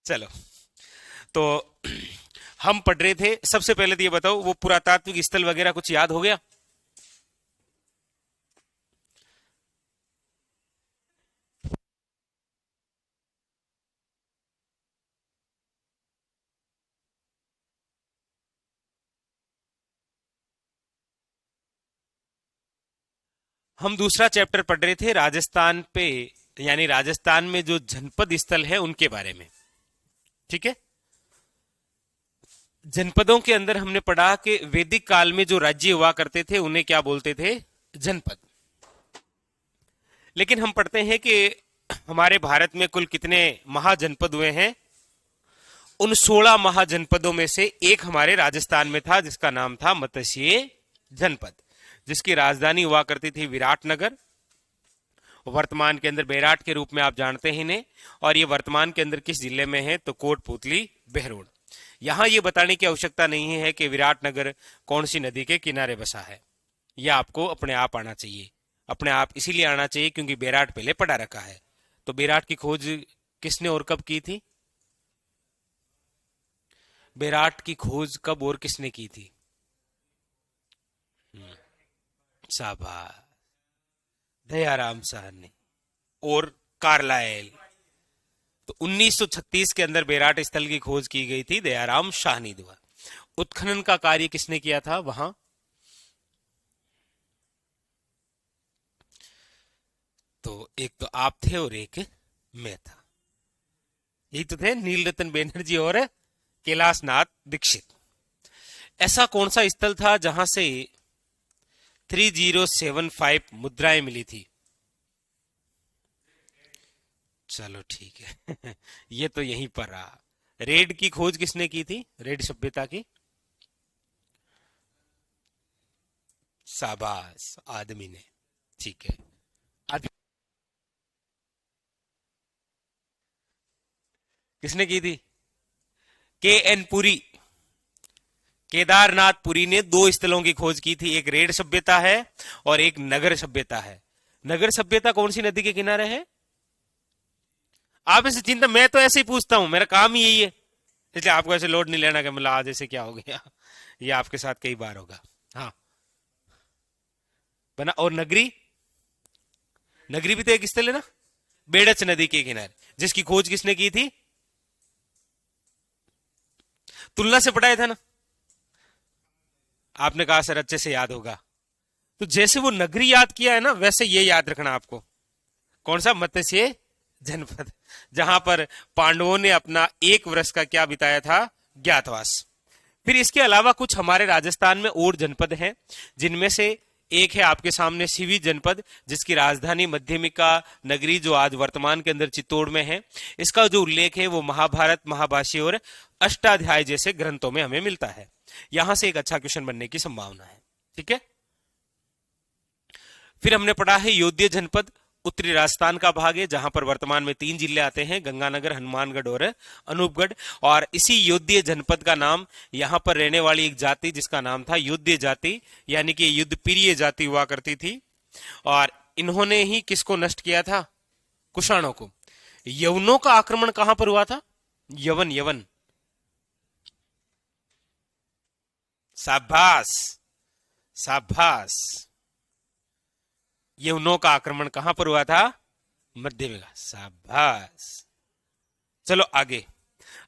चलो, तो हम पढ़ रहे थे। सबसे पहले तो ये बताओ, वो पुरातात्विक स्थल वगैरह कुछ याद हो गया? हम दूसरा चैप्टर पढ़ रहे थे राजस्थान पे, यानी राजस्थान में जो जनपद स्थल है उनके बारे में। ठीक है। जनपदों के अंदर हमने पढ़ा कि वैदिक काल में जो राज्य हुआ करते थे उन्हें क्या बोलते थे? जनपद। लेकिन हम पढ़ते हैं कि हमारे भारत में कुल कितने महाजनपद हुए हैं? उन 16 महाजनपदों में से एक हमारे राजस्थान में था, जिसका नाम था मत्स्य जनपद, जिसकी राजधानी हुआ करती थी विराटनगर। वर्तमान के अंदर बेराट के रूप में आप जानते हैं इन्हें। और ये वर्तमान के अंदर किस जिले में है? तो कोटपुतली, बहरोड। यहां ये बताने की आवश्यकता नहीं है कि विराटनगर कौन सी नदी के किनारे बसा है। यह आपको अपने आप आना चाहिए। अपने आप इसीलिए आना चाहिए क्योंकि बेराट पहले पढ़ा रखा है। तो बेराट की खोज किसने और कब की थी? बेराट की खोज कब और किसने की थी? शाबाश, दयाराम साहनी और कार्लाइल। तो 1936 के अंदर बेराट स्थल की खोज की गई थी दयाराम शाहनी द्वारा। उत्खनन का कार्य किसने किया था वहां? तो एक तो आप थे और एक मैं था। यही तो थे, नील रतन बैनर्जी और कैलाश नाथ दीक्षित। ऐसा कौन सा स्थल था जहां से 3075 मुद्राएं मिली थी? चलो ठीक है। ये तो यहीं पर रहा। रेड की खोज किसने की थी? रेड सभ्यता की? शाबाश, आदमी ने। ठीक है। आदमी किसने की थी? के एन पुरी। केदारनाथ पुरी ने दो स्थलों की खोज की थी, एक रेड सभ्यता है और एक नगर सभ्यता है। नगर सभ्यता कौन सी नदी के किनारे है? आप ऐसे चिंता, मैं तो ऐसे ही पूछता हूं, मेरा काम ही यही है। इसलिए आपको ऐसे लोड नहीं लेना कि मतलब आज ऐसे क्या हो गया। ये आपके साथ कई बार होगा। हाँ, बना। और नगरी, नगरी भी तो एक स्थल है ना, बेड़च नदी के किनारे, जिसकी खोज किसने की थी? तुलना से पढ़ाया था ना। आपने कहा सर अच्छे से याद होगा। तो जैसे वो नगरी याद किया है ना, वैसे ये याद रखना आपको। कौन सा? मत्स्य जनपद, जहां पर पांडवों ने अपना एक वर्ष का क्या बिताया था? ज्ञातवास। फिर इसके अलावा कुछ हमारे राजस्थान में और जनपद हैं, जिनमें से एक है आपके सामने सिवी जनपद, जिसकी राजधानी मध्यमिका नगरी, जो आज वर्तमान के अंदर चित्तौड़ में है। इसका जो उल्लेख है वो महाभारत, महाभाष्य और अष्टाध्याय जैसे ग्रंथों में हमें मिलता है। यहां से एक अच्छा क्वेश्चन बनने की संभावना है। ठीक है। फिर हमने पढ़ा है योध्य जनपद, उत्तरी राजस्थान का भाग है, जहां पर वर्तमान में 3 जिले आते हैं, गंगानगर, हनुमानगढ़ और अनूपगढ़। और इसी योध्य जनपद का नाम यहां पर रहने वाली एक जाति, जिसका नाम था योध्य जाति, यानी कि युद्ध प्रिय जाति हुआ करती थी। और इन्होंने ही किसको नष्ट किया था? कुषाणों को। यवनों का आक्रमण कहां पर हुआ था? यवन, यवन। शाबाश, शाबाश। यवनों का आक्रमण कहां पर हुआ था? मध्य में। शाबाश। चलो आगे।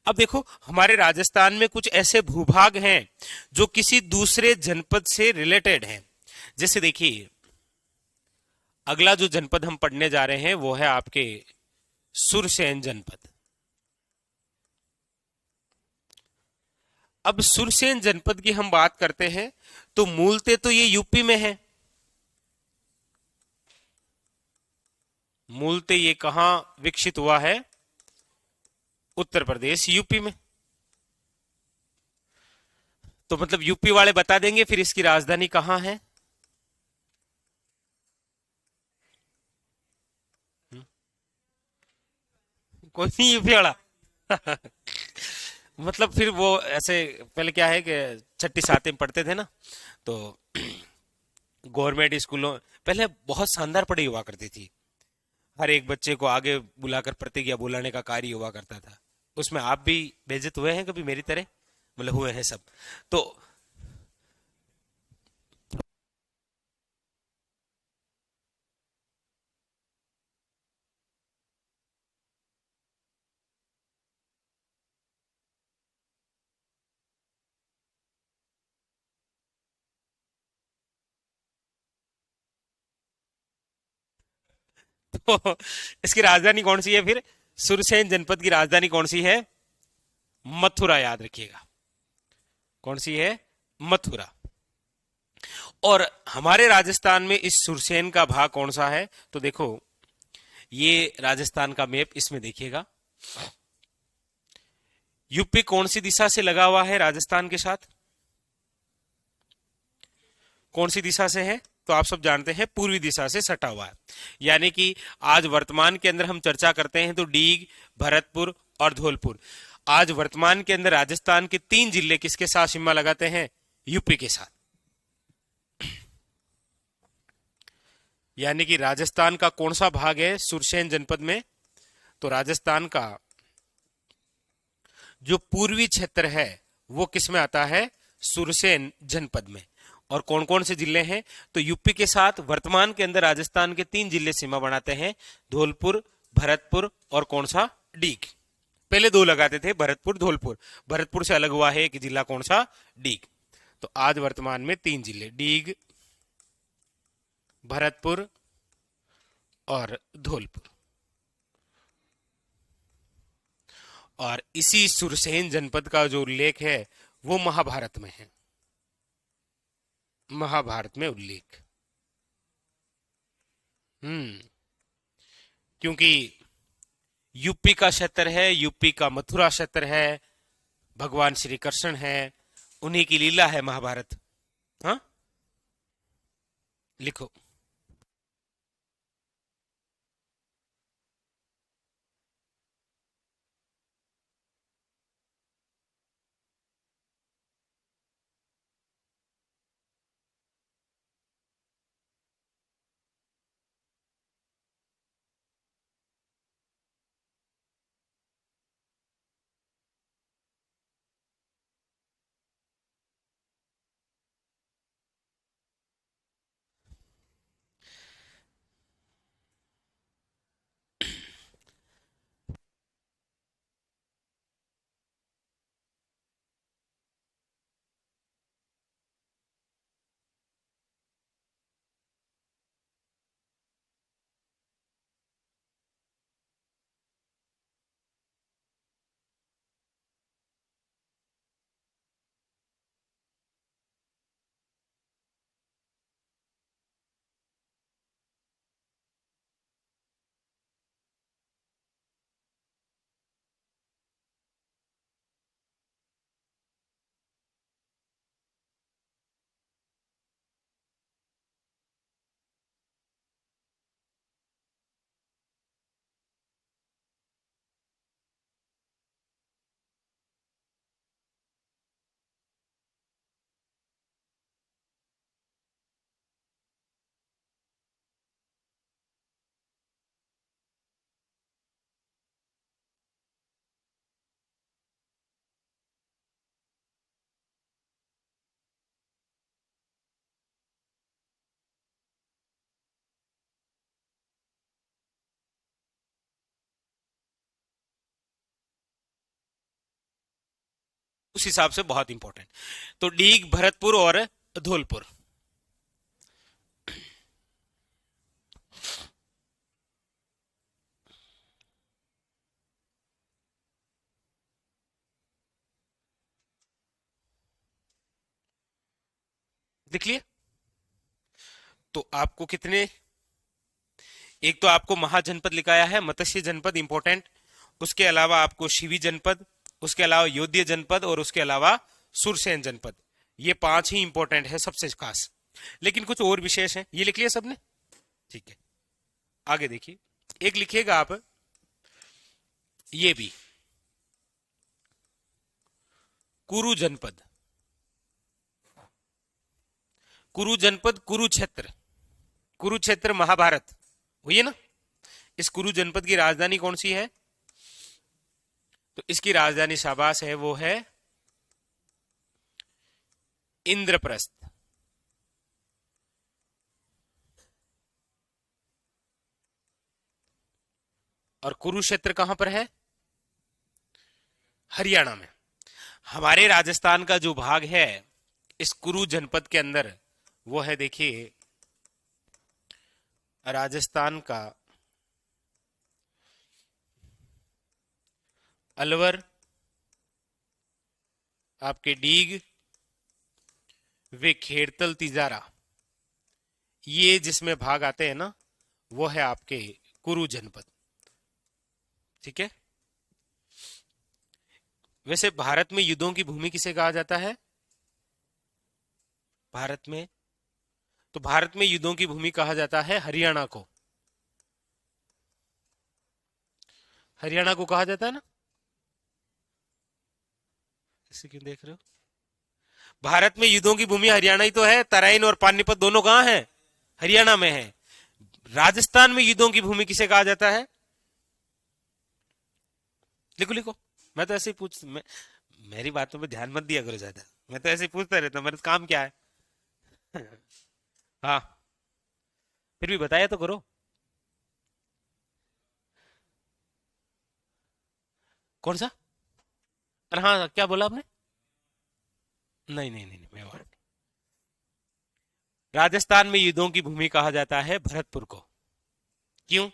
अब देखो, हमारे राजस्थान में कुछ ऐसे भूभाग हैं जो किसी दूसरे जनपद से रिलेटेड हैं। जैसे देखिए, अगला जो जनपद हम पढ़ने जा रहे हैं वो है आपके सुरसेन जनपद। अब सुरसेन जनपद की हम बात करते हैं तो मूलतः तो ये यूपी में है। मूलतः ये कहां विकसित हुआ है? उत्तर प्रदेश, यूपी में। तो मतलब यूपी वाले बता देंगे फिर इसकी राजधानी कहां है। कोई नहीं यूपी वाला। मतलब फिर वो ऐसे, पहले क्या है कि छठी सातवीं में पढ़ते थे ना, तो गवर्नमेंट स्कूलों पहले बहुत शानदार पढ़ाई हुआ करती थी। हर एक बच्चे को आगे बुलाकर प्रतिज्ञा बुलाने का कार्य हुआ करता था। उसमें आप भी बेइज्जत हुए हैं कभी मेरी तरह, मतलब हुए हैं सब। तो तो इसकी राजधानी कौन सी है फिर? सुरसेन जनपद की राजधानी कौन सी है? मथुरा, याद रखिएगा। कौन सी है? मथुरा। और हमारे राजस्थान में इस सुरसेन का भाग कौन सा है? तो देखो, ये राजस्थान का मैप, इसमें देखिएगा यूपी कौन सी दिशा से लगा हुआ है राजस्थान के साथ? कौन सी दिशा से है? तो आप सब जानते हैं पूर्वी दिशा से सटा हुआ है। यानी कि आज वर्तमान के अंदर हम चर्चा करते हैं तो डीग, भरतपुर और धौलपुर, आज वर्तमान के अंदर राजस्थान के 3 जिले किसके साथ सीमा लगाते हैं? यूपी के साथ। यानी कि राजस्थान का कौन सा भाग है सुरसेन जनपद में? तो राजस्थान का जो पूर्वी क्षेत्र है वो किस में आता है? सुरसेन जनपद में। और कौन कौन से जिले हैं? तो यूपी के साथ वर्तमान के अंदर राजस्थान के 3 जिले सीमा बनाते हैं, धौलपुर, भरतपुर और कौन सा? डीग। पहले 2 लगाते थे, भरतपुर, धौलपुर। भरतपुर से अलग हुआ है एक जिला, कौन सा? डीग। तो आज वर्तमान में 3 जिले, डीग, भरतपुर और धौलपुर। और इसी सुरसेन जनपद का जो उल्लेख है वो महाभारत में है, महाभारत में उल्लेख। हम्म। क्योंकि यूपी का क्षेत्र है, यूपी का मथुरा क्षेत्र है, भगवान श्री कृष्ण है, उन्हीं की लीला है महाभारत। हाँ, लिखो। उस हिसाब से बहुत इंपॉर्टेंट। तो डीग, भरतपुर और धौलपुर। देख लिए? तो आपको कितने, एक तो आपको महाजनपद लिखाया है, मत्स्य जनपद इंपॉर्टेंट, उसके अलावा आपको शिवी जनपद, उसके अलावा योध्य जनपद और उसके अलावा सुरसेन जनपद। ये 5 ही इंपॉर्टेंट है, सबसे खास। लेकिन कुछ और विशेष है, ये लिख लिया सबने? ठीक है, आगे देखिए। एक लिखिएगा आप, ये भी कुरु जनपद। कुरु जनपद, कुरुक्षेत्र, कुरुक्षेत्र महाभारत हुई है ना। इस कुरु जनपद की राजधानी कौन सी है? तो इसकी राजधानी शाबाश है, वो है इंद्रप्रस्थ। और कुरुक्षेत्र कहां पर है? हरियाणा में। हमारे राजस्थान का जो भाग है इस कुरु जनपद के अंदर, वो है, देखिए, राजस्थान का अलवर, आपके डीग, वे खेड़तल, तिजारा, ये जिसमें भाग आते हैं ना, वो है आपके कुरु जनपद। ठीक है। वैसे भारत में युद्धों की भूमि किसे कहा जाता है? भारत में, तो भारत में युद्धों की भूमि कहा जाता है हरियाणा को। हरियाणा को कहा जाता है ना, इसे क्यों देख रहे हो? भारत में युद्धों की भूमि हरियाणा ही तो है। तराइन और पानीपत दोनों कहां है? हरियाणा में है। राजस्थान में युद्धों की भूमि किसे कहा जाता है? लिखो लिखो। मैं तो ऐसे ही मेरी बातों पे ध्यान मत दिया करो ज्यादा। मैं तो ऐसे ही पूछता रहता हूं, मेरा काम क्या है। हाँ, फिर भी बताया तो करो। कौन सा? अरे हाँ, क्या बोला आपने? नहीं नहीं नहीं, नहीं मेवाड़ नहीं। राजस्थान में युद्धों की भूमि कहा जाता है भरतपुर को। क्यों?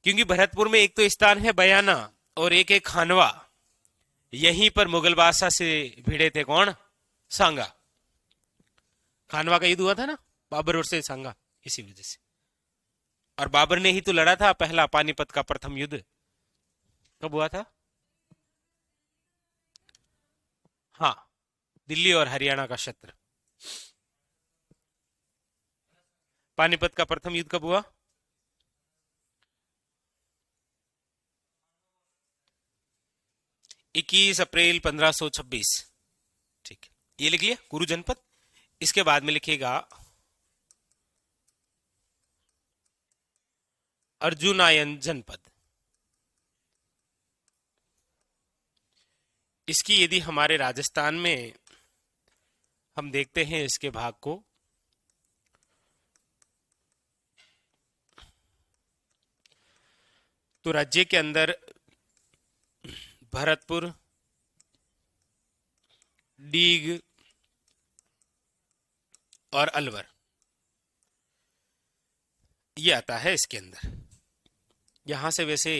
क्योंकि भरतपुर में एक तो स्थान है बयाना और एक है खानवा। यहीं पर मुगल बादशाह से भिड़े थे कौन? सांगा। खानवा का युद्ध हुआ था ना, बाबर और से सांगा, इसी वजह से। और बाबर ने ही तो लड़ा था पहला पानीपत का प्रथम युद्ध। कब हुआ था? हाँ, दिल्ली और हरियाणा का क्षेत्र। पानीपत का प्रथम युद्ध कब हुआ? 21 अप्रैल 1526। ठीक है, ये लिख लिया कुरु जनपद। इसके बाद में लिखिएगा अर्जुनायन जनपद। इसकी यदि हमारे राजस्थान में हम देखते हैं इसके भाग को, तो राज्य के अंदर भरतपुर, डीग और अलवर, ये आता है इसके अंदर। यहां से वैसे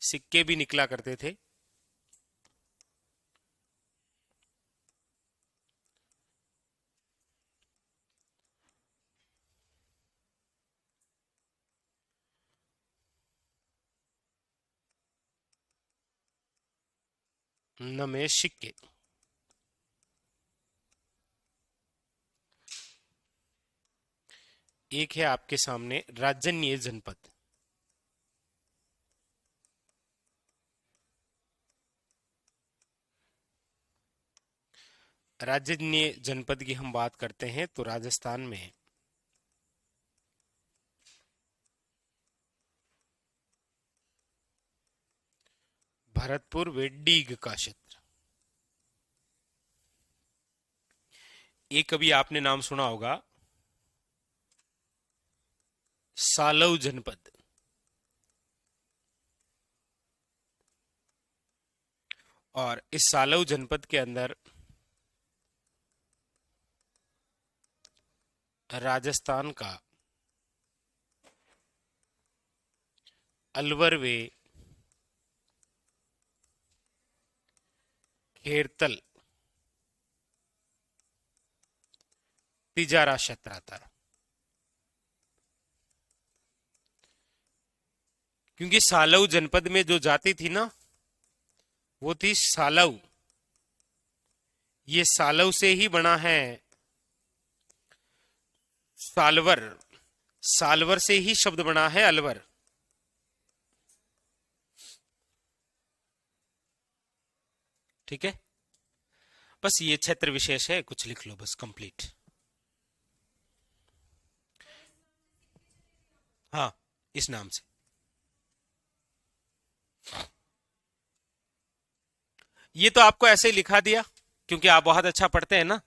सिक्के भी निकला करते थे। न में सिक्के। एक है आपके सामने राजन्य जनपद। राजन्य जनपद की हम बात करते हैं तो राजस्थान में भरतपुर व डीग का क्षेत्र। एक कभी आपने नाम सुना होगा सालव जनपद। और इस सालव जनपद के अंदर राजस्थान का अलवर वे खेरतल, तिजारा क्षेत्र आता है। क्योंकि सालव जनपद में जो जाति थी ना, वो थी सालव। ये सालव से ही बना है सालवर। सालवर से ही शब्द बना है अलवर। ठीक है, बस ये क्षेत्र विशेष है, कुछ लिख लो बस, कंप्लीट। हाँ, इस नाम से। ये तो आपको ऐसे ही लिखा दिया क्योंकि आप बहुत अच्छा पढ़ते हैं ना।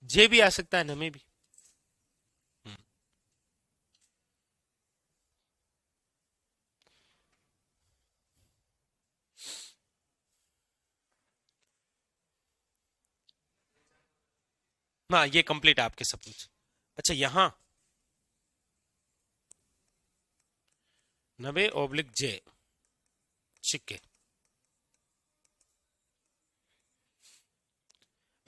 जे भी आ सकता है, न में भी। हाँ, ये कंप्लीट आपके सब कुछ। अच्छा, यहां नबे ओब्लिक जे, ठीक है।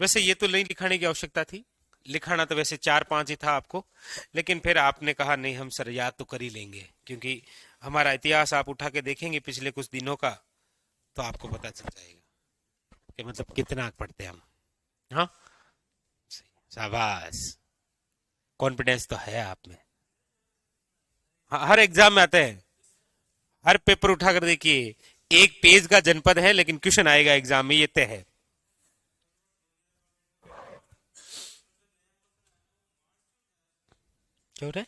वैसे ये तो नहीं लिखाने की आवश्यकता थी, लिखाना तो वैसे चार पांच ही था आपको, लेकिन फिर आपने कहा नहीं हम सर याद तो कर ही लेंगे, क्योंकि हमारा इतिहास आप उठा के देखेंगे पिछले कुछ दिनों का, तो आपको पता चल जाएगा कि मतलब कितना पढ़ते हैं हम। हाँ, शाबाश, कॉन्फिडेंस तो है आप में। हाँ, हर एग्जाम में आते हैं, हर पेपर उठा कर देखिए, एक पेज का जनपद है लेकिन क्वेश्चन आएगा एग्जाम में, ये तय है। क्यों रे?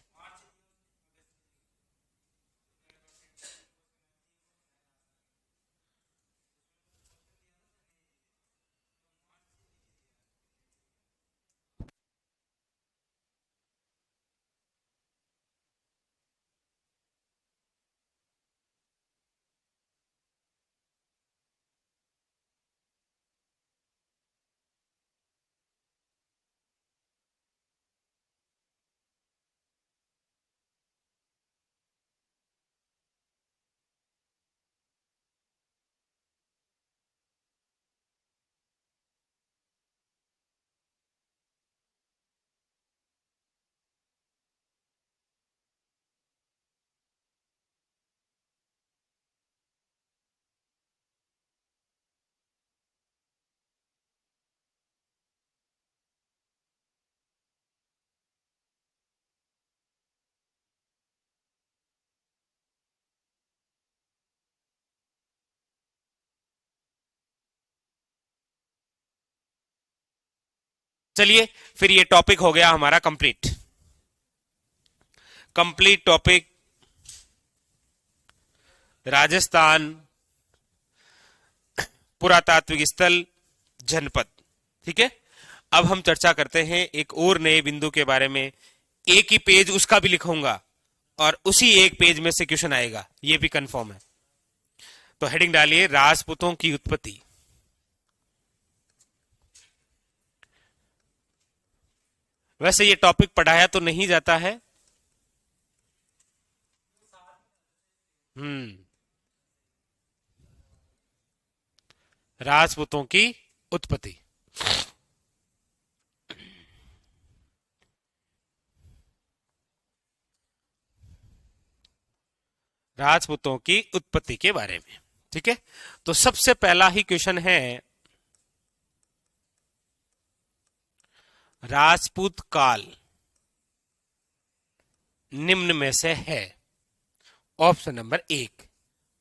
चलिए, फिर ये टॉपिक हो गया हमारा कंप्लीट। कंप्लीट टॉपिक राजस्थान पुरातात्विक स्थल जनपद, ठीक है। अब हम चर्चा करते हैं एक और नए बिंदु के बारे में। एक ही पेज उसका भी लिखूंगा और उसी एक पेज में से क्वेश्चन आएगा, ये भी कंफर्म है। तो हेडिंग डालिए राजपूतों की उत्पत्ति। वैसे ये टॉपिक पढ़ाया तो नहीं जाता है। हम्म। राजपूतों की उत्पत्ति। राजपूतों की उत्पत्ति के बारे में, ठीक है। तो सबसे पहला ही क्वेश्चन है, राजपूत काल निम्न में से है। ऑप्शन नंबर एक,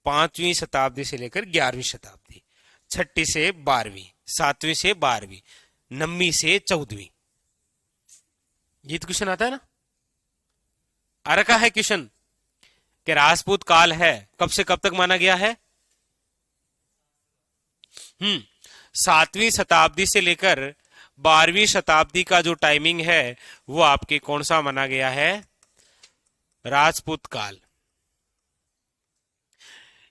5वीं शताब्दी से लेकर 11वीं शताब्दी, छठी से 12वीं, 7वीं से 12वीं, 9वीं से 14वीं। ये तो क्वेश्चन आता है ना। आ रखा है क्वेश्चन कि राजपूत काल है कब से कब तक माना गया है। हम्म। 7वीं शताब्दी से लेकर 12वीं शताब्दी का जो टाइमिंग है वो आपके कौन सा माना गया है, राजपूत काल।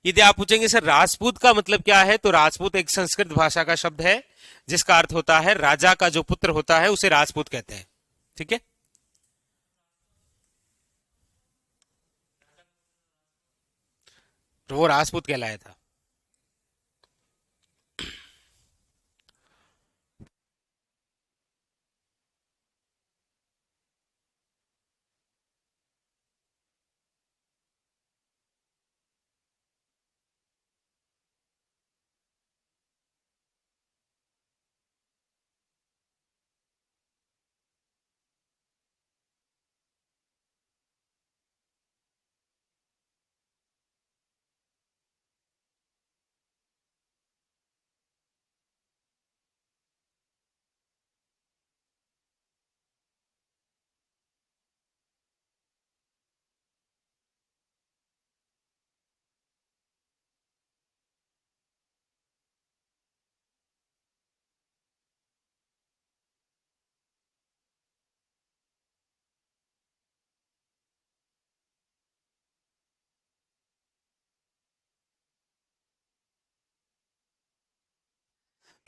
यदि आप पूछेंगे सर राजपूत का मतलब क्या है, तो राजपूत एक संस्कृत भाषा का शब्द है जिसका अर्थ होता है राजा का जो पुत्र होता है उसे राजपूत कहते हैं, ठीक है। तो वो राजपूत कहलाया था।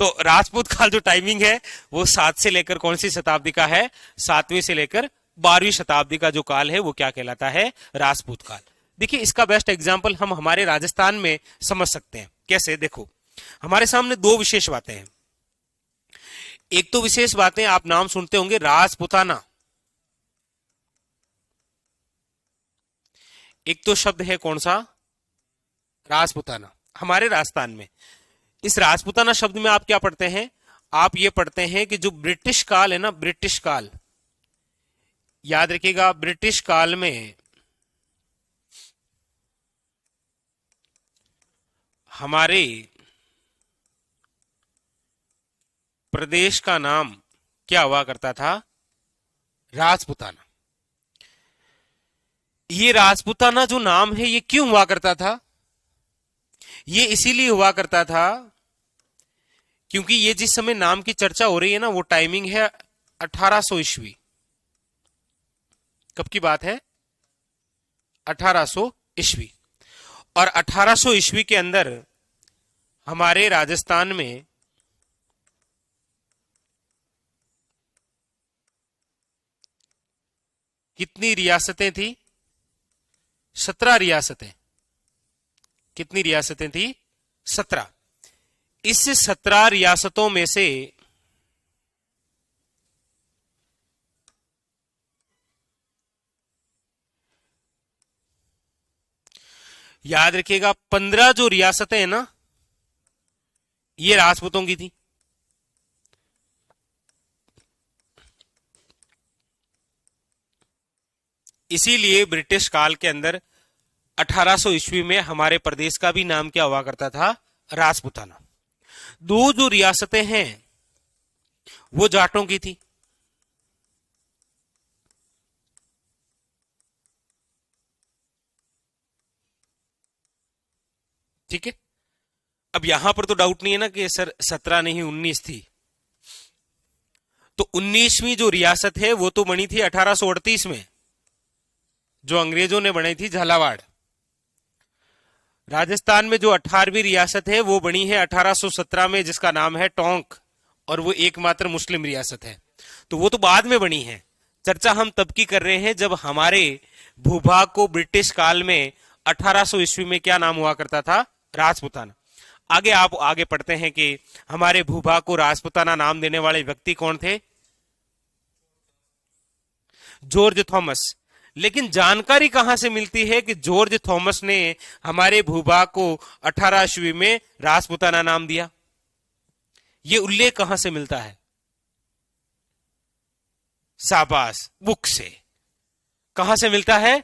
तो राजपूत काल जो टाइमिंग है वो 7 से लेकर कौन सी शताब्दी का है? 7वीं से लेकर 12वीं शताब्दी का जो काल है वो क्या कहलाता है? राजपूत काल। देखिए इसका बेस्ट एग्जाम्पल हम हमारे राजस्थान में समझ सकते हैं। कैसे? देखो हमारे सामने दो विशेष बातें हैं। एक तो विशेष बातें आप नाम सुनते होंगे राजपुताना, एक तो शब्द है कौन सा? राजपुताना। हमारे राजस्थान में इस राजपुताना शब्द में आप क्या पढ़ते हैं? आप ये पढ़ते हैं कि जो ब्रिटिश काल है ना, ब्रिटिश काल, याद रखिएगा ब्रिटिश काल में हमारे प्रदेश का नाम क्या हुआ करता था? राजपुताना। ये राजपुताना जो नाम है ये क्यों हुआ करता था? ये इसीलिए हुआ करता था क्योंकि ये जिस समय नाम की चर्चा हो रही है ना वो टाइमिंग है 1800 ईस्वी। कब की बात है? 1800 ईस्वी। और 1800 ईस्वी के अंदर हमारे राजस्थान में कितनी रियासतें थी? 17 रियासतें। कितनी रियासतें थी? 17। इस 17 रियासतों में से याद रखिएगा 15 जो रियासतें हैं ना ये राजपूतों की थी। इसीलिए ब्रिटिश काल के अंदर 1800 ईस्वी में हमारे प्रदेश का भी नाम क्या हुआ करता था? राजपुताना। दो जो रियासतें हैं वो जाटों की थी। ठीक है। अब यहां पर तो डाउट नहीं है ना कि सर 17 नहीं 19 थी। तो 19वीं जो रियासत है वो तो बनी थी 1838 में, जो अंग्रेजों ने बनाई थी झालावाड़। राजस्थान में जो 18वीं रियासत है वो बनी है 1817 में, जिसका नाम है टोंक, और वो एकमात्र मुस्लिम रियासत है। तो वो तो बाद में बनी है। चर्चा हम तब की कर रहे हैं जब हमारे भूभाग को ब्रिटिश काल में 1800 ईस्वी में क्या नाम हुआ करता था? राजपुताना। आगे आप आगे पढ़ते हैं कि हमारे भूभाग को राजपुताना नाम देने वाले व्यक्ति कौन थे? George Thomas. लेकिन जानकारी कहां से मिलती है कि जॉर्ज थॉमस ने हमारे भूभाग को 18वीं में राजपुताना नाम दिया? ये उल्लेख कहां से मिलता है? शाबाश, बुक से। कहां से मिलता है?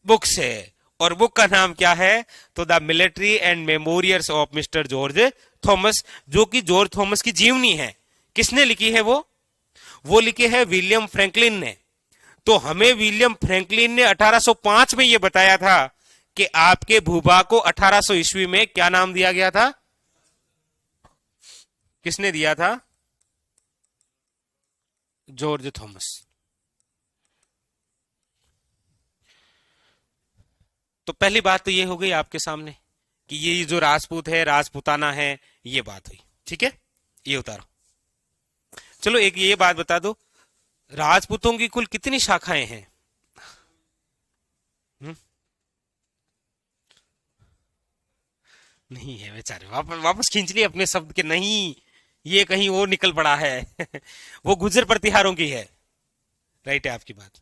बुक से। और बुक का नाम क्या है? तो the military and memorials of mister George Thomas, जो कि जॉर्ज थॉमस की जीवनी है। किसने लिखी है वो लिखी है विलियम फ्रैंकलिन ने। तो हमें विलियम फ्रैंकलिन ने 1805 में यह बताया था कि आपके भूभाग को 1800 ईस्वी में क्या नाम दिया गया था? किसने दिया था? George Thomas. तो पहली बात तो ये हो गई आपके सामने कि ये जो राजपूत है, राजपूताना है, ये बात हुई। ठीक है, ये उतारो। चलो एक ये बात बता दो, राजपूतों की कुल कितनी शाखाएं हैं? हुँ? नहीं है बेचारे, वापस वापस खींच लिए अपने शब्द के। नहीं, ये कहीं और निकल पड़ा है। वो गुजर प्रतिहारों की है। राइट है आपकी बात।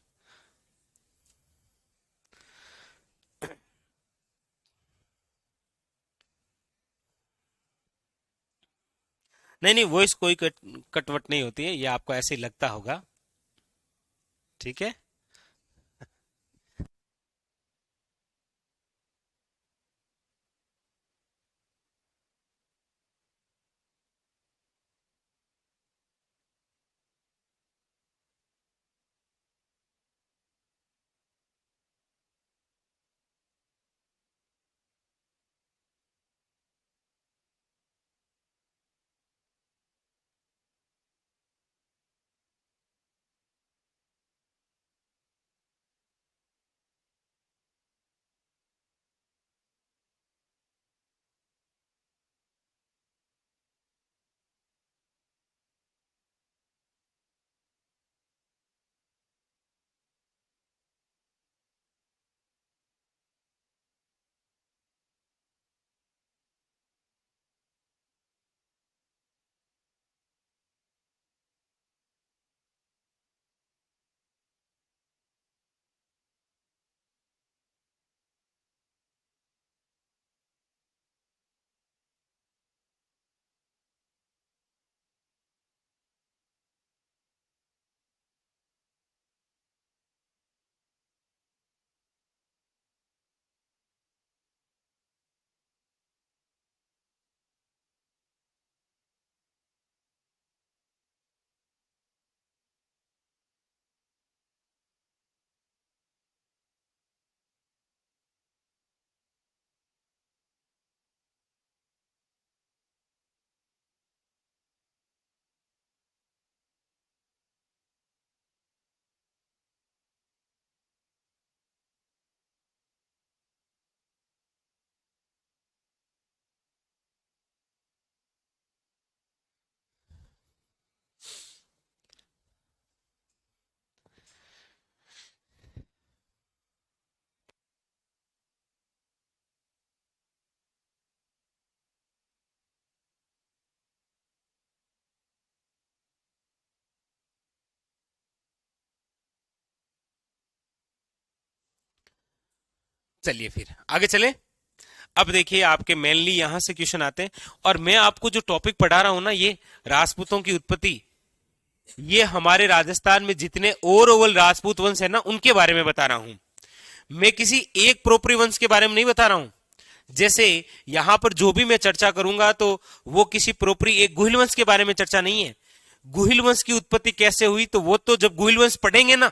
नहीं नहीं, वो इस कोई कटवट नहीं होती है, ये आपको ऐसे ही लगता होगा। ठीक है। चलिए फिर आगे चले। अब देखिए आपके मेनली यहां से क्वेश्चन आते हैं, और मैं आपको जो टॉपिक पढ़ा रहा हूं ना, ये राजपूतों की उत्पत्ति, ये हमारे राजस्थान में जितने ओवरऑल राजपूत वंश है ना, उनके बारे में बता रहा हूं। मैं किसी एक प्रोपरी वंश के बारे में नहीं बता रहा हूं। जैसे यहां पर जो भी मैं चर्चा करूंगा तो वो किसी प्रोपरी एक गुहिल वंश के बारे में चर्चा नहीं है। गुहिल वंश की उत्पत्ति कैसे हुई, तो वो तो जब गुहिल वंश पढ़ेंगे ना,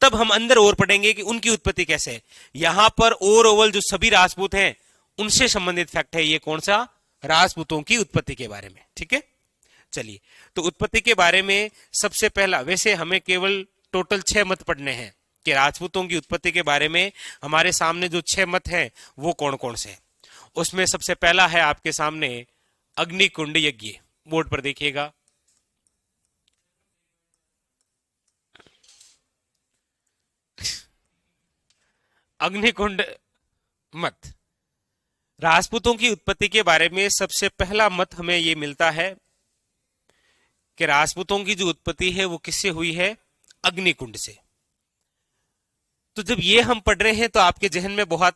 तब हम अंदर और पढ़ेंगे कि उनकी उत्पत्ति कैसे है। यहां पर ओवरऑल जो सभी राजपूत हैं उनसे संबंधित फैक्ट है। ये कौन सा, राजपूतों की उत्पत्ति के बारे में। ठीक है, चलिए। तो उत्पत्ति के बारे में सबसे पहला, वैसे हमें केवल टोटल 6 मत पढ़ने हैं कि राजपूतों की उत्पत्ति के बारे में हमारे सामने जो 6 मत हैं वो कौन कौन से हैं। उसमें सबसे पहला है आपके सामने अग्निकुंड यज्ञ। बोर्ड पर देखिएगा, अग्निकुंड मत। राजपूतों की उत्पत्ति के बारे में सबसे पहला मत हमें यह मिलता है कि राजपूतों की जो उत्पत्ति है वो किससे हुई है, अग्निकुंड से। तो जब ये हम पढ़ रहे हैं तो आपके जहन में बहुत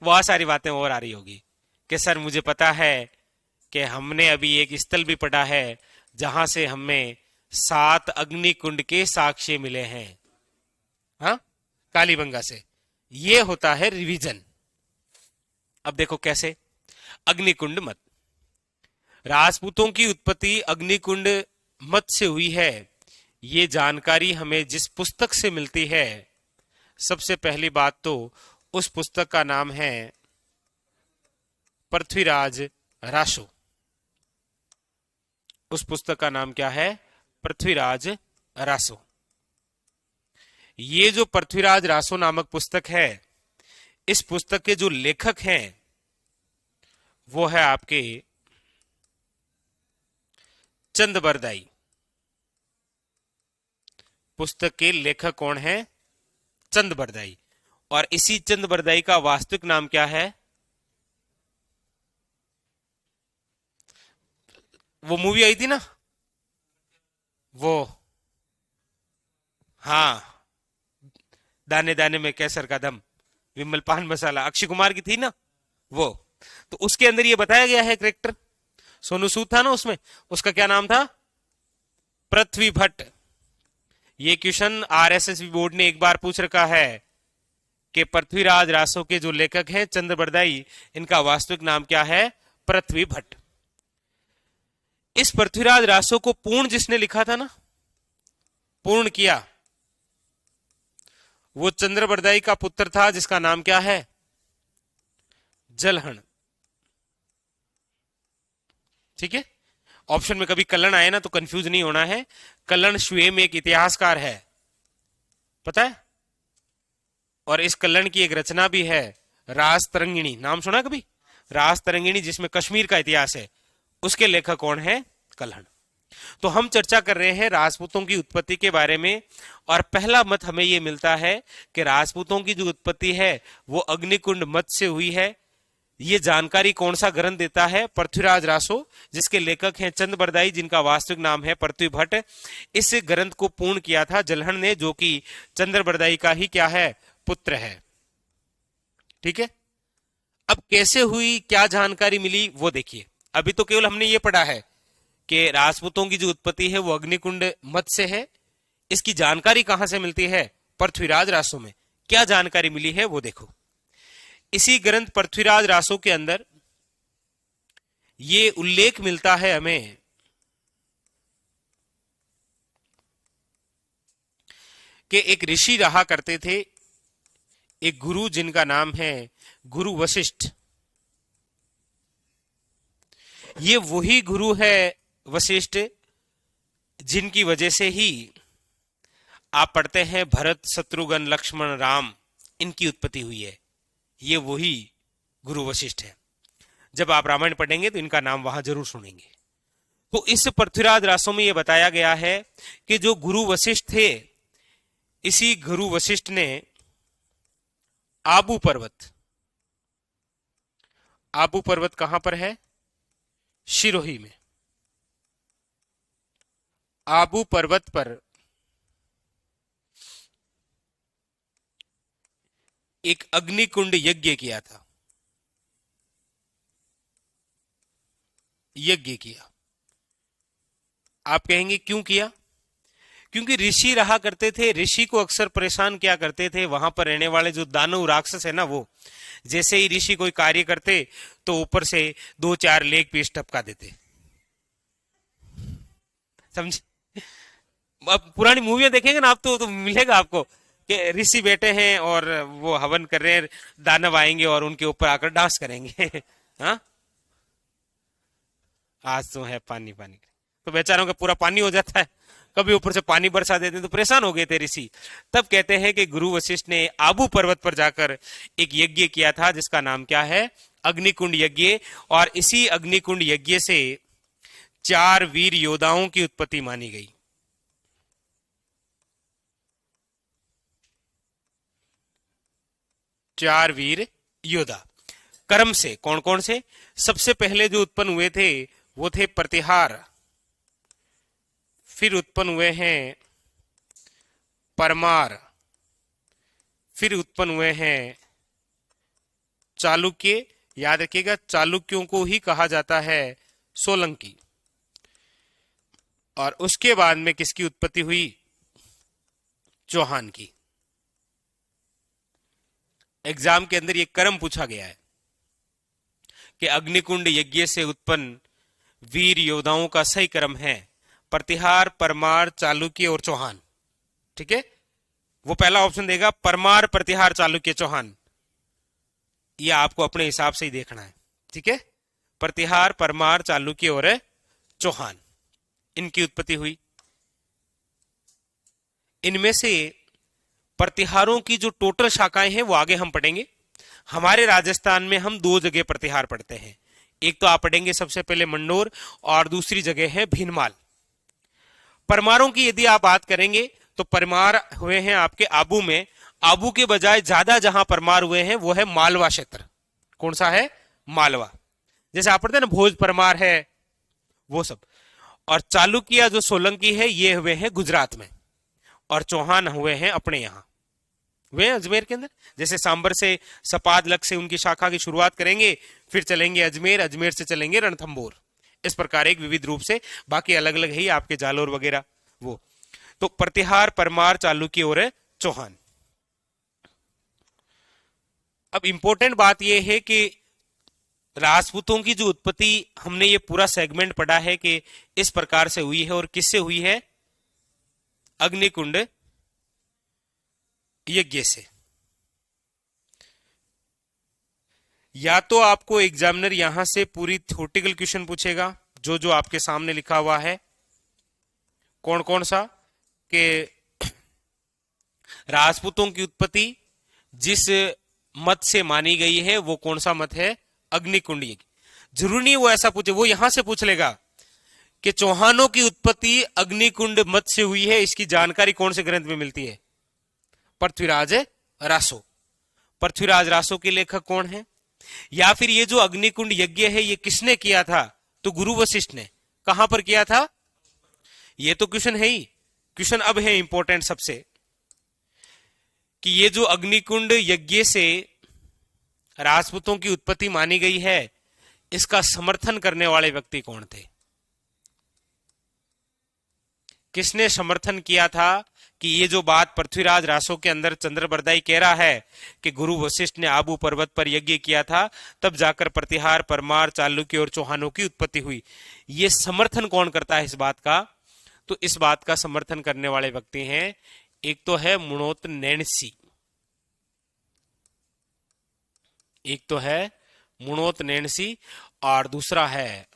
बहुत सारी बातें और आ रही होगी कि सर मुझे पता है कि हमने अभी एक स्थल भी पढ़ा है जहां से हमें 7 अग्निकुंड के साक्ष्य मिले हैं, हाँ, कालीबंगा से। ये होता है रिवीजन। अब देखो कैसे, अग्निकुंड मत। राजपूतों की उत्पत्ति अग्निकुंड मत से हुई है, ये जानकारी हमें जिस पुस्तक से मिलती है, सबसे पहली बात तो उस पुस्तक का नाम है पृथ्वीराज रासो। उस पुस्तक का नाम क्या है, पृथ्वीराज रासो। ये जो पृथ्वीराज रासो नामक पुस्तक है, इस पुस्तक के जो लेखक हैं वो है आपके चंद बरदाई। पुस्तक के लेखक कौन है, चंद बरदाई। और इसी चंद बरदाई का वास्तविक नाम क्या है, वो मूवी आई थी ना वो, हाँ, दाने दाने में कैसर का दम, विमल पान मसाला, अक्षय कुमार की थी ना वो। तो उसके अंदर ये बताया गया है करेक्टर, सोनू सूद था ना उसमें, उसका क्या नाम था, पृथ्वी भट्ट। ये क्वेश्चन आरएसएस बोर्ड ने एक बार पूछ रखा है कि पृथ्वीराज रासो के जो लेखक हैं चंद बरदाई, इनका वास्तविक नाम क्या है, पृथ्वी भट्ट। इस पृथ्वीराज रासो को पूर्ण जिसने लिखा था ना, पूर्ण किया, वो चंद्र बरदाई का पुत्र था जिसका नाम क्या है, जलहण। ठीक है, ऑप्शन में कभी कल्लण आए ना तो कंफ्यूज नहीं होना है। कल्लण स्वयं एक इतिहासकार है, पता है। और इस कल्लण की एक रचना भी है, राज तरंगिणी। नाम सुना कभी, राज तरंगिणी, जिसमें कश्मीर का इतिहास है, उसके लेखक कौन है, कल्हण। तो हम चर्चा कर रहे हैं राजपूतों की उत्पत्ति के बारे में, और पहला मत हमें यह मिलता है कि राजपूतों की जो उत्पत्ति है वो अग्निकुंड मत से हुई है। ये जानकारी कौन सा ग्रंथ देता है, पृथ्वीराज रासो, जिसके लेखक हैं चंद बरदाई, जिनका वास्तविक नाम है पृथ्वी भट्ट। इस ग्रंथ को पूर्ण किया था जलहण ने, जो कि चंद्र बरदाई का ही क्या है, पुत्र है। ठीक है, अब कैसे हुई, क्या जानकारी मिली, वो देखिए। अभी तो केवल हमने ये पढ़ा है कि राजपूतों की जो उत्पत्ति है वो अग्निकुंड मत से है। इसकी जानकारी कहां से मिलती है, पृथ्वीराज रासो में। क्या जानकारी मिली है वो देखो। इसी ग्रंथ पृथ्वीराज रासो के अंदर ये उल्लेख मिलता है हमें कि एक ऋषि रहा करते थे, एक गुरु, जिनका नाम है गुरु वशिष्ठ। ये वही गुरु है वशिष्ठ जिनकी वजह से ही आप पढ़ते हैं भरत शत्रुघ्न लक्ष्मण राम, इनकी उत्पत्ति हुई है। ये वही गुरु वशिष्ठ है। जब आप रामायण पढ़ेंगे तो इनका नाम वहां जरूर सुनेंगे। तो इस पृथ्वीराज रासो में यह बताया गया है कि जो गुरु वशिष्ठ थे, इसी गुरु वशिष्ठ ने आबू पर्वत, आबू पर्वत कहां पर है, सिरोही में, आबू पर्वत पर एक अग्निकुंड यज्ञ किया था, यज्ञ किया। आप कहेंगे क्यों किया? क्योंकि ऋषि रहा करते थे, ऋषि को अक्सर परेशान क्या करते थे वहां पर रहने वाले जो दानव राक्षस है ना, वो जैसे ही ऋषि कोई कार्य करते तो ऊपर से 2-4 लेग पीस टपका देते। समझे? अब पुरानी मूवियां देखेंगे ना आप तो मिलेगा आपको कि ऋषि बैठे हैं और वो हवन कर रहे हैं, दानव आएंगे और उनके ऊपर आकर डांस करेंगे। हाँ, आज तो है पानी पानी, तो बेचारों का पूरा पानी हो जाता है, कभी ऊपर से पानी बरसा देते हैं, तो परेशान हो गए थे ऋषि। तब कहते हैं कि गुरु वशिष्ठ ने आबू पर्वत पर जाकर एक यज्ञ किया था जिसका नाम क्या है? अग्निकुंड यज्ञ। और इसी अग्निकुंड यज्ञ से 4 वीर योद्धाओं की उत्पत्ति मानी गई। 4 वीर योद्धा कर्म से, कौन कौन से? सबसे पहले जो उत्पन्न हुए थे वो थे प्रतिहार, फिर उत्पन्न हुए हैं परमार, फिर उत्पन्न हुए हैं चालुक्य। याद रखिएगा, चालुक्यों को ही कहा जाता है सोलंकी। और उसके बाद में किसकी उत्पत्ति हुई? चौहान की। एग्जाम के अंदर ये क्रम पूछा गया है कि अग्निकुंड यज्ञ से उत्पन्न वीर योद्धाओं का सही क्रम है प्रतिहार, परमार, चालुक्य और चौहान। ठीक है, वो पहला ऑप्शन देगा परमार, प्रतिहार, चालुक्य, चौहान। ये आपको अपने हिसाब से ही देखना है। ठीक है, प्रतिहार, परमार, चालुक्य और चौहान, इनकी उत्पत्ति हुई। इनमें से प्रतिहारों की जो टोटल शाखाएं हैं वो आगे हम पढ़ेंगे। हमारे राजस्थान में हम 2 जगह प्रतिहार पढ़ते हैं, एक तो आप पढ़ेंगे सबसे पहले मंडोर और दूसरी जगह है भीनमाल। परमारों की यदि आप बात करेंगे तो परमार हुए हैं आपके आबू में। आबू के बजाय ज्यादा जहां परमार हुए हैं वो है मालवा क्षेत्र। कौन सा है? मालवा। जैसे आप पढ़ते हैं ना भोज परमार है, वो सब। और चालुक्य जो सोलंकी है ये हुए हैं गुजरात में, और चौहान हुए हैं अपने यहां, वे अजमेर के अंदर। जैसे सांबर से सपाद लक से उनकी शाखा की शुरुआत करेंगे, फिर चलेंगे अजमेर, अजमेर से चलेंगे रणथंबोर, इस प्रकार एक विविध रूप से, बाकी अलग अलग है आपके जालोर वगैरह वो। तो प्रतिहार, परमार, चालुक्य और चौहान। अब इंपॉर्टेंट बात यह है कि राजपूतों की जो उत्पत्ति हमने ये पूरा सेगमेंट पढ़ा है कि इस प्रकार से हुई है, और किससे हुई है? अग्निकुंड यज्ञ से। या तो आपको एग्जामिनर यहां से पूरी थ्योरेटिकल क्वेश्चन पूछेगा, जो जो आपके सामने लिखा हुआ है, कौन कौन सा, कि राजपूतों की उत्पत्ति जिस मत से मानी गई है वो कौन सा मत है? अग्निकुंड यज्ञ। जरूरी नहीं वो ऐसा पूछे, वो यहां से पूछ लेगा कि चौहानों की उत्पत्ति अग्निकुंड मत से हुई है, इसकी जानकारी कौन से ग्रंथ में मिलती है? पृथ्वीराज रासो। पृथ्वीराज रासो के लेखक कौन है? या फिर ये जो अग्निकुंड यज्ञ है ये किसने किया था? तो गुरु वशिष्ठ ने। कहां पर किया था? ये तो क्वेश्चन है ही, क्वेश्चन अब है इंपॉर्टेंट सबसे, कि ये जो अग्निकुंड यज्ञ से राजपूतों की उत्पत्ति मानी गई है, इसका समर्थन करने वाले व्यक्ति कौन थे? किसने समर्थन किया था कि ये जो बात पृथ्वीराज रासो के अंदर चंद्रबरदाई कह रहा है कि गुरु वशिष्ठ ने आबू पर्वत पर यज्ञ किया था, तब जाकर प्रतिहार, परमार, चालुक्य और चौहानों की उत्पत्ति हुई। ये समर्थन कौन करता है इस बात का? तो इस बात का समर्थन करने वाले व्यक्ति हैं, एक तो है मुणोत नैणसी, एक तो है मुणोत नैणसी, और दूसरा है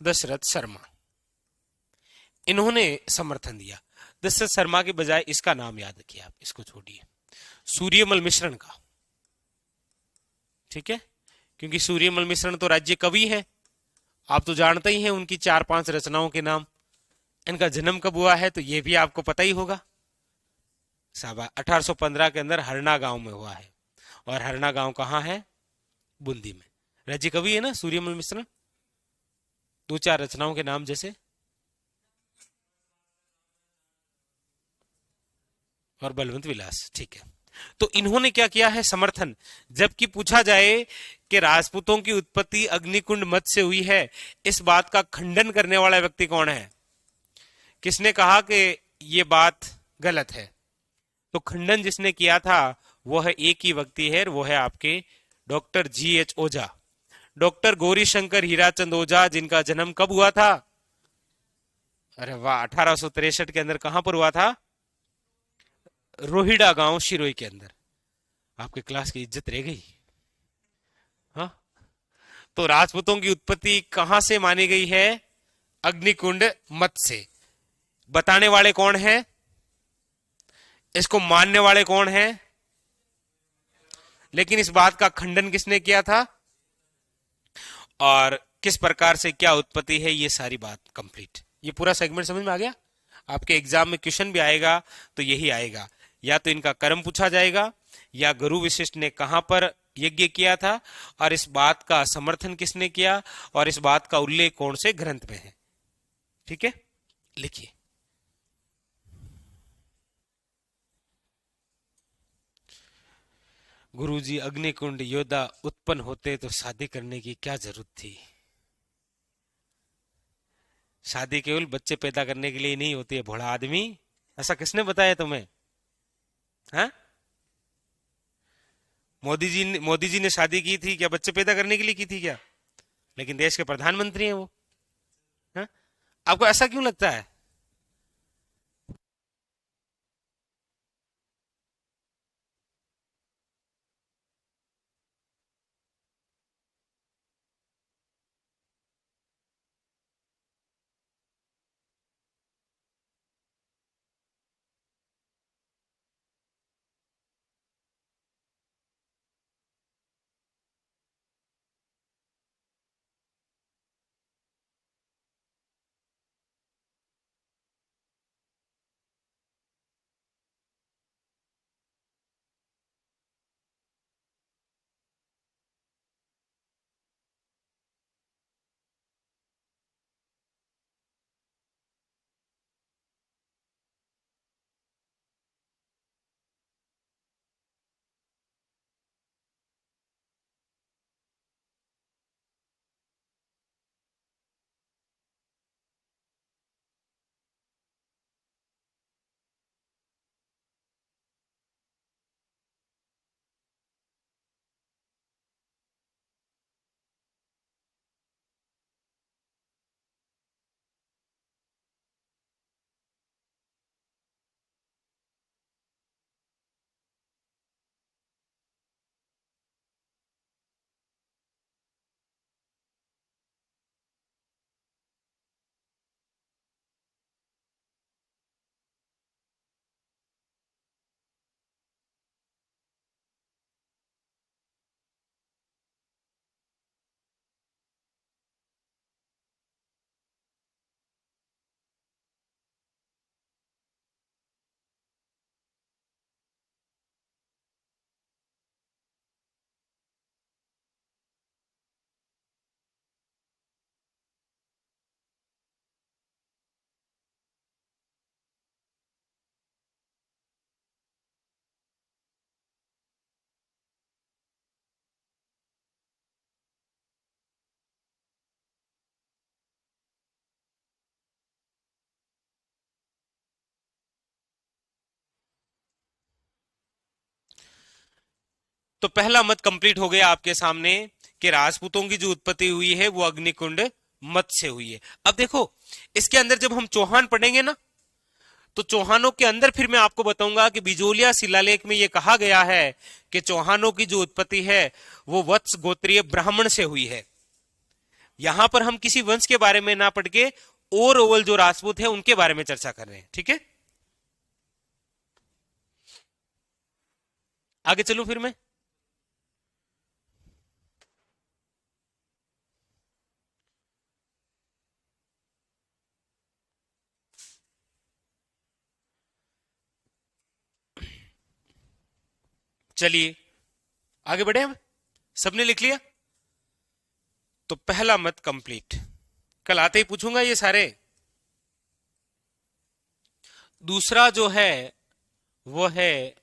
दशरथ शर्मा। इन्होंने समर्थन दिया। दशरथ शर्मा के बजाय इसका नाम याद रखिए आप, इसको छोड़िए, सूर्यमल मिश्रण का। ठीक है, क्योंकि सूर्यमल मिश्रण तो राज्य कवि है, आप तो जानते ही हैं उनकी 4-5 रचनाओं के नाम। इनका जन्म कब हुआ है तो ये भी आपको पता ही होगा। 1815 के अंदर हरना गांव में हुआ है, और हरना गांव कहां है? बूंदी में। राज्य कवि है ना सूर्यमल मिश्रण। 2-4 रचनाओं के नाम जैसे और बलवंत विलास, ठीक है। तो इन्होंने क्या किया है, समर्थन। जबकि पूछा जाए कि राजपूतों की उत्पत्ति अग्निकुंड मत से हुई है, इस बात का खंडन करने वाला व्यक्ति कौन है? किसने कहा कि ये बात गलत है? तो खंडन जिसने किया था वो है एक ही व्यक्ति है, वो है आपके डॉक्टर G.H. ओझा। डॉक्टर गौरी शंकर हीराचंद ओझा, जिनका जन्म कब हुआ था? अरे वाह, 1863 के अंदर। कहां पर हुआ था? रोहिड़ा गांव, शिरोई के अंदर। आपके क्लास की इज्जत रह गई। हाँ, तो राजपूतों की उत्पत्ति कहां से मानी गई है? अग्निकुंड मत से। बताने वाले कौन है? इसको मानने वाले कौन है? लेकिन इस बात का खंडन किसने किया था, और किस प्रकार से क्या उत्पत्ति है, ये सारी बात कंप्लीट। ये पूरा सेगमेंट समझ में आ गया? आपके एग्जाम में क्वेश्चन भी आएगा तो यही आएगा, या तो इनका कर्म पूछा जाएगा, या गुरु विशिष्ट ने कहां पर यज्ञ किया था, और इस बात का समर्थन किसने किया, और इस बात का उल्लेख कौन से ग्रंथ में है। ठीक है, लिखिए। गुरुजी, अग्निकुंड योद्धा उत्पन्न होते तो शादी करने की क्या जरूरत थी? शादी केवल बच्चे पैदा करने के लिए नहीं होती है, भोला आदमी। ऐसा किसने बताया तुम्हें? हाँ, मोदी जी ने शादी की थी क्या बच्चे पैदा करने के लिए की थी क्या? लेकिन देश के प्रधानमंत्री हैं वो। हाँ? आपको ऐसा क्यों लगता है? तो पहला मत कंप्लीट हो गया आपके सामने कि राजपूतों की जो उत्पत्ति हुई है वो अग्निकुंड मत से हुई है। अब देखो, इसके अंदर जब हम चौहान पढ़ेंगे ना, तो चौहानों के अंदर फिर मैं आपको बताऊंगा कि बिजोलिया शिलालेख में यह कहा गया है कि चौहानों की जो उत्पत्ति है वो वत्स गोत्रीय ब्राह्मण से हुई है। यहां पर हम किसी वंश के बारे में ना पढ़ के ओवरऑल जो राजपूत है उनके बारे में चर्चा कर रहे हैं। ठीक है, आगे चलूं फिर मैं। चलिए आगे बढ़े हम। सबने लिख लिया? तो पहला मत कंप्लीट, कल आते ही पूछूंगा ये सारे। दूसरा जो है वो है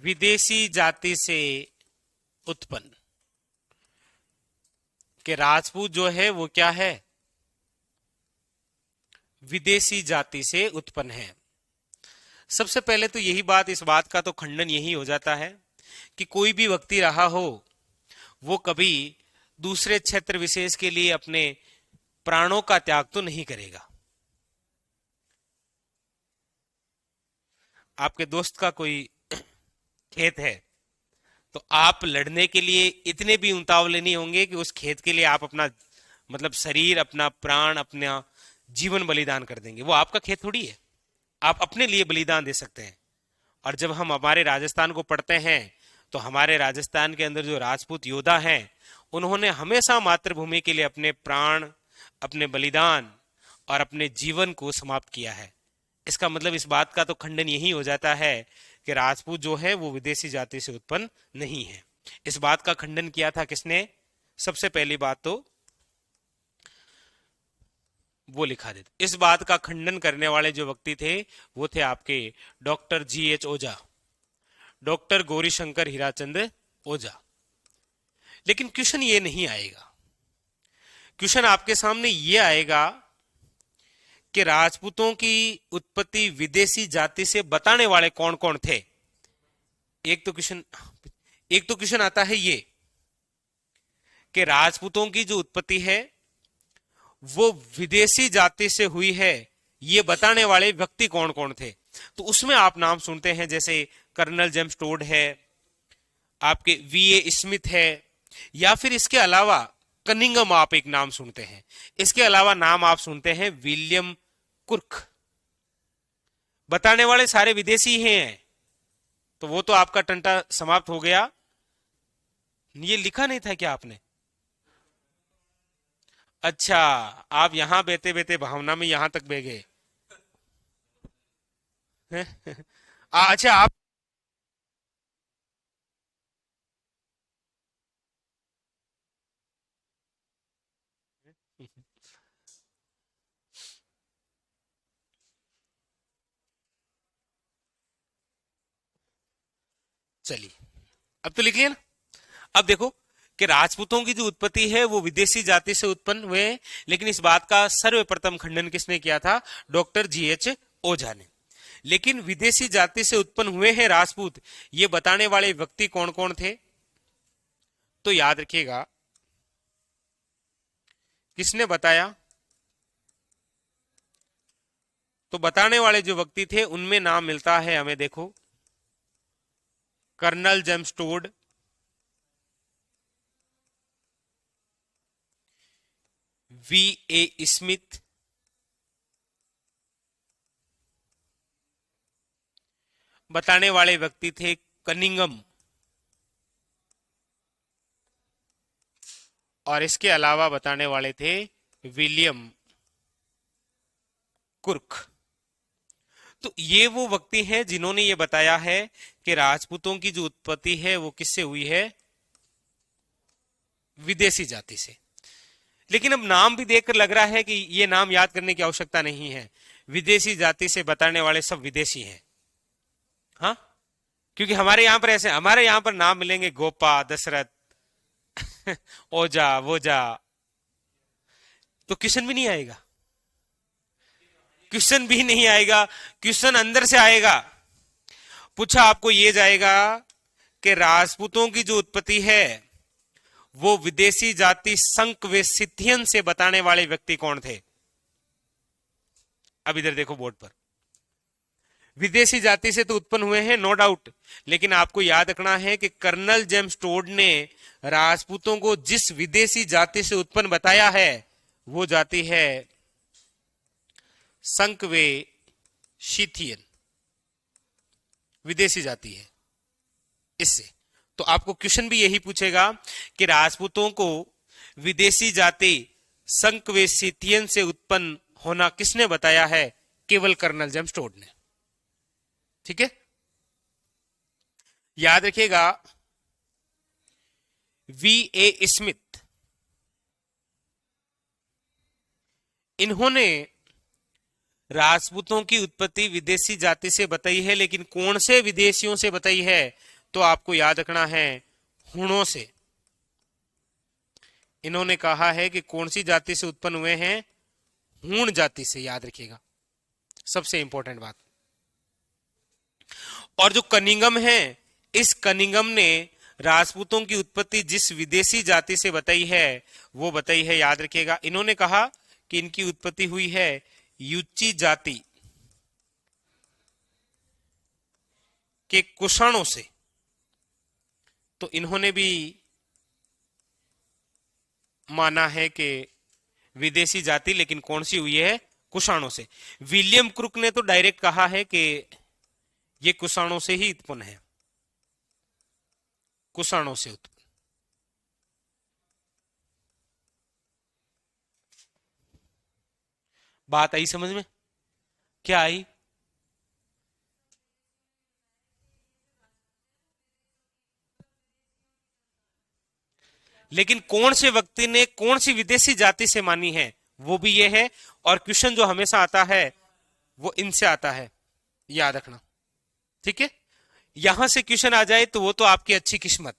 विदेशी जाति से उत्पन्न। कि राजपूत जो है वो क्या है, विदेशी जाति से उत्पन्न है। सबसे पहले तो यही बात, इस बात का तो खंडन यही हो जाता है कि कोई भी व्यक्ति रहा हो वो कभी दूसरे क्षेत्र विशेष के लिए अपने प्राणों का त्याग तो नहीं करेगा। आपके दोस्त का कोई खेत है तो आप लड़ने के लिए इतने भी उतावले नहीं होंगे कि उस खेत के लिए आप अपना मतलब शरीर, अपना प्राण, अपना जीवन बलिदान कर देंगे। वो आपका खेत थोड़ी है, आप अपने लिए बलिदान दे सकते हैं। और जब हम हमारे राजस्थान को पढ़ते हैं तो हमारे राजस्थान के अंदर जो राजपूत योद्धा हैं उन्होंने हमेशा मातृभूमि के लिए अपने प्राण, अपने बलिदान और अपने जीवन को समाप्त किया है। इसका मतलब इस बात का तो खंडन यही हो जाता है कि राजपूत जो है वो विदेशी जाति से उत्पन्न नहीं है। इस बात का खंडन किया था किसने? सबसे पहली बात तो वो लिखा देते। इस बात का खंडन करने वाले जो व्यक्ति थे वो थे आपके डॉक्टर G.H. ओझा, डॉक्टर गौरीशंकर हीराचंद ओझा। लेकिन क्वेश्चन ये नहीं आएगा, क्वेश्चन आपके सामने ये आएगा कि राजपूतों की उत्पत्ति विदेशी जाति से बताने वाले कौन कौन थे। एक तो क्वेश्चन आता है ये कि राजपूतों की जो उत्पत्ति है वो विदेशी जाति से हुई है, ये बताने वाले व्यक्ति कौन कौन थे। तो उसमें आप नाम सुनते हैं जैसे कर्नल जेम्स टोड है, आपके V.A. स्मिथ है, या फिर इसके अलावा कनिंगम आप एक नाम सुनते हैं। इसके अलावा नाम आप सुनते हैं विलियम कुर्क। बताने वाले सारे विदेशी हैं। तो वो तो आपका टंटा समाप्त हो गया। ये लिखा नहीं था क्या आपने? अच्छा, आप यहां बेते बेते भावना में यहां तक बह गए। अच्छा आप चलिए, अब तो लिख लिया ना। अब देखो कि राजपूतों की जो उत्पत्ति है वो विदेशी जाति से उत्पन्न हुए हैं, लेकिन इस बात का सर्वप्रथम खंडन किसने किया था? Doctor G.H. ओझा ने। लेकिन विदेशी जाति से उत्पन्न हुए हैं राजपूत, ये बताने वाले व्यक्ति कौन कौन थे? तो याद रखिएगा, किसने बताया? तो बताने वाले जो व्यक्ति थे उनमें नाम मिलता है हमें, देखो, colonel James toad, V.A. Smith, बताने वाले व्यक्ति थे कनिंगम, और इसके अलावा बताने वाले थे विलियम कुर्क। तो ये वो व्यक्ति हैं जिन्होंने ये बताया है कि राजपूतों की जो उत्पत्ति है वो किससे हुई है? विदेशी जाति से। लेकिन अब नाम भी देखकर लग रहा है कि ये नाम याद करने की आवश्यकता नहीं है। विदेशी जाति से बताने वाले सब विदेशी हैं। हाँ, क्योंकि हमारे यहां पर ऐसे, हमारे यहां पर नाम मिलेंगे गोपा, दशरथ, ओझा, वोजा। तो क्वेश्चन भी नहीं आएगा, क्वेश्चन भी नहीं आएगा, क्वेश्चन अंदर से आएगा। पूछा आपको ये जाएगा कि राजपूतों की जो उत्पत्ति है वो विदेशी जाति संक व सिथियन से बताने वाले व्यक्ति कौन थे? अब इधर देखो बोर्ड पर, विदेशी जाति से तो उत्पन्न हुए हैं नो डाउट, लेकिन आपको याद रखना है कि कर्नल जेम्स टोड ने राजपूतों को जिस विदेशी जाति से उत्पन्न बताया है वो जाति है संकवे शीथियन, विदेशी जाति है इससे। तो आपको क्वेश्चन भी यही पूछेगा कि राजपूतों को विदेशी जाति संकवे शीथियन से उत्पन्न होना किसने बताया है? केवल कर्नल जेम्स टोड ने। ठीक है, याद रखिएगा, V.A. स्मिथ, इन्होंने राजपूतों की उत्पत्ति विदेशी जाति से बताई है, लेकिन कौन से विदेशियों से बताई है? तो आपको याद रखना है, हुणों से। इन्होंने कहा है कि कौन सी जाति से उत्पन्न हुए हैं? हूण जाति से, याद रखिएगा, सबसे इंपॉर्टेंट बात। और जो कनिंगम है, इस कनिंगम ने राजपूतों की उत्पत्ति जिस विदेशी जाति से बताई है वो बताई है, याद रखिएगा। इन्होंने कहा कि इनकी उत्पत्ति हुई है युच्ची जाति के कुषाणों से। तो इन्होंने भी माना है कि विदेशी जाति, लेकिन कौन सी हुई है? कुषाणों से। विलियम क्रुक ने तो डायरेक्ट कहा है कि ये कुषाणों से ही उत्पन्न है, कुषाणों से उत्पन्न। बात आई समझ में? क्या आई? लेकिन कौन से व्यक्ति ने कौन सी विदेशी जाति से मानी है, वो भी ये है। और क्वेश्चन जो हमेशा आता है वो इनसे आता है, याद रखना, ठीक है। यहां से क्वेश्चन आ जाए तो वो तो आपकी अच्छी किस्मत,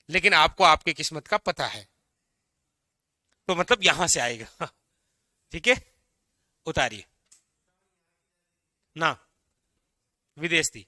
लेकिन आपको आपके किस्मत का पता है, तो मतलब यहां से आएगा। ठीक है, उतारिए ना, विदेश थी।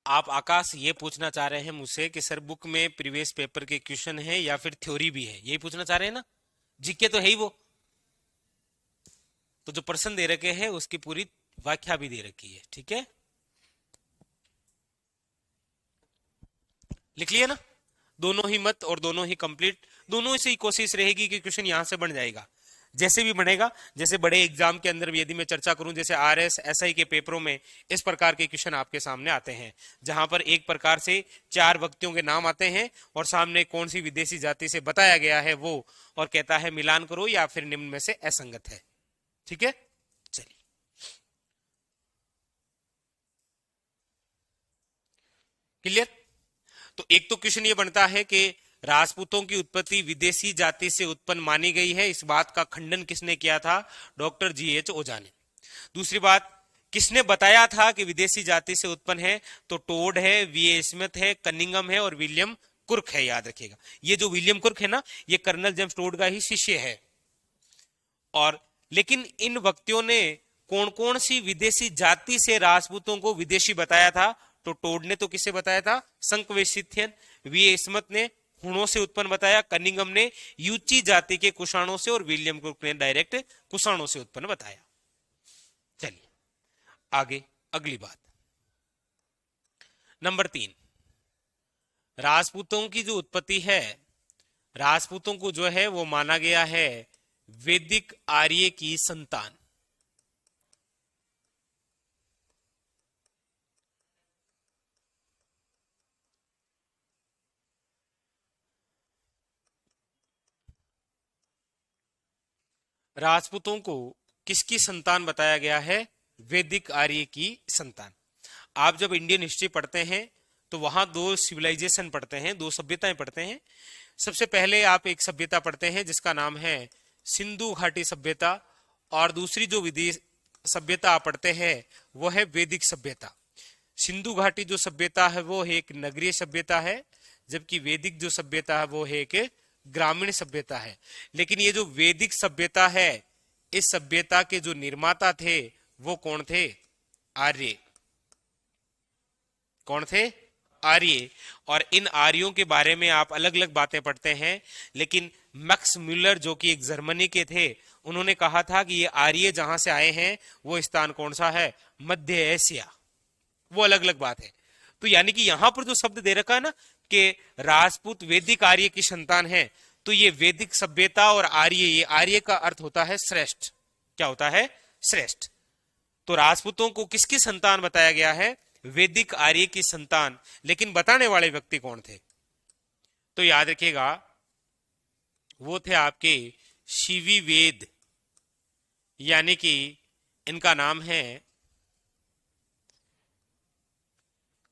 आप आकाश ये पूछना चाह रहे हैं मुझसे कि सर बुक में प्रीवियस पेपर के क्वेश्चन है या फिर थ्योरी भी है, यही पूछना चाह रहे हैं ना? जीके तो है ही वो, तो जो प्रश्न दे रखे हैं उसकी पूरी व्याख्या भी दे रखी है, ठीक है। लिख लिया ना, दोनों ही मत और दोनों ही कंप्लीट, दोनों से ही कोशिश रहेगी कि क्वेश्चन यहां से बन जाएगा, जैसे भी बनेगा। जैसे बड़े एग्जाम के अंदर भी यदि मैं चर्चा करूं, जैसे आरएस एसआई के पेपरों में इस प्रकार के क्वेश्चन आपके सामने आते हैं, जहां पर एक प्रकार से चार व्यक्तियों के नाम आते हैं और सामने कौन सी विदेशी जाति से बताया गया है वो, और कहता है मिलान करो या फिर निम्न में से असंगत है, ठीक है। चलिए, क्लियर। तो एक तो क्वेश्चन ये बनता है कि राजपूतों की उत्पत्ति विदेशी जाति से उत्पन्न मानी गई है, इस बात का खंडन किसने किया था? डॉक्टर जीएच ओझा ने। दूसरी बात, किसने बताया था कि विदेशी जाति से उत्पन्न है? तो टोड है, वीए स्मिथ है, कनिंगम है और विलियम कुर्क है, याद रखिएगा। ये जो विलियम कुर्क है ना, ये कर्नल जेम्स टोड का ही शिष्य है। और लेकिन इन व्यक्तियों ने कौन कौन सी विदेशी जाति से राजपूतों को विदेशी बताया था? तो टोड ने तो किसे बताया था? संकवेशिथियन। वी स्मिथ ने हुणों से उत्पन्न बताया, कनिंगम ने यूची जाति के कुषाणों से और विलियम कुक ने डायरेक्ट कुषाणों से उत्पन्न बताया। चलिए आगे, अगली बात, नंबर 3, राजपूतों की जो उत्पत्ति है, राजपूतों को जो है वो माना गया है वैदिक आर्य की संतान। राजपूतों को किसकी संतान बताया गया है? वैदिक आर्य की संतान। आप जब इंडियन हिस्ट्री पढ़ते हैं तो वहां दो सिविलाइजेशन पढ़ते हैं, दो सभ्यताएं पढ़ते हैं। सबसे पहले आप एक सभ्यता पढ़ते हैं जिसका नाम है सिंधु घाटी सभ्यता, और दूसरी जो विदेश सभ्यता आप पढ़ते हैं वो है वैदिक सभ्यता। सिंधु घाटी जो सभ्यता है वो है एक नगरीय सभ्यता है, जबकि वैदिक जो सभ्यता है वो है एक ग्रामीण सभ्यता है। लेकिन ये जो वैदिक सभ्यता है, इस सभ्यता के जो निर्माता थे वो कौन थे? आर्य। कौन थे? आर्य। और इन आर्यों के बारे में आप अलग अलग बातें पढ़ते हैं, लेकिन मैक्स म्यूलर जो कि एक जर्मनी के थे, उन्होंने कहा था कि ये आर्य जहां से आए हैं वो स्थान कौन सा है? मध्य एशिया। वो अलग अलग बात है। तो यानी कि यहां पर जो शब्द दे रखा है ना कि राजपूत वैदिक आर्य की संतान है, तो ये वैदिक सभ्यता और आर्य, ये आर्य का अर्थ होता है श्रेष्ठ। क्या होता है? श्रेष्ठ। तो राजपूतों को किसकी संतान बताया गया है? वैदिक आर्य की संतान। लेकिन बताने वाले व्यक्ति कौन थे? तो याद रखिएगा, वो थे आपके शिवी वेद, यानी कि इनका नाम है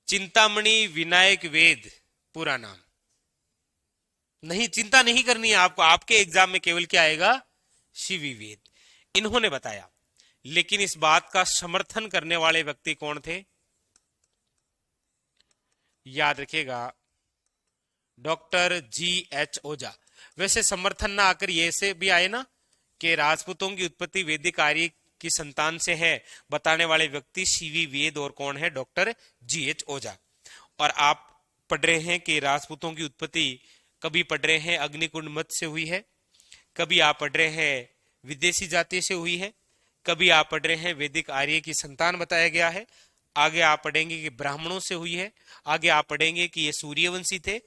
चिंतामणि विनायक वेद, पूरा नाम। नहीं, चिंता नहीं करनी है आपको, आपके एग्जाम में केवल क्या आएगा? शिवी वेद। इन्होंने बताया। लेकिन इस बात का समर्थन करने वाले व्यक्ति कौन थे? याद रखिएगा, डॉक्टर G.H. ओझा। वैसे समर्थन ना आकर ये से भी आए ना कि राजपूतों की उत्पत्ति वैदिक आर्य की संतान से है, बताने वाले व्यक्ति सीवी वेद और कौन है? Doctor G.H. ओझा। और आप पढ़ रहे हैं कि राजपूतों की उत्पत्ति कभी पढ़ रहे हैं अग्निकुंड मत से हुई है, कभी आप पढ़ रहे हैं विदेशी जाति से हुई है, कभी आप पढ़ रहे हैं वैदिक आर्य की संतान बताया गया है, आगे आप पढ़ेंगे कि ब्राह्मणों से हुई है, आगे आप पढ़ेंगे कि ये सूर्यवंशी थे।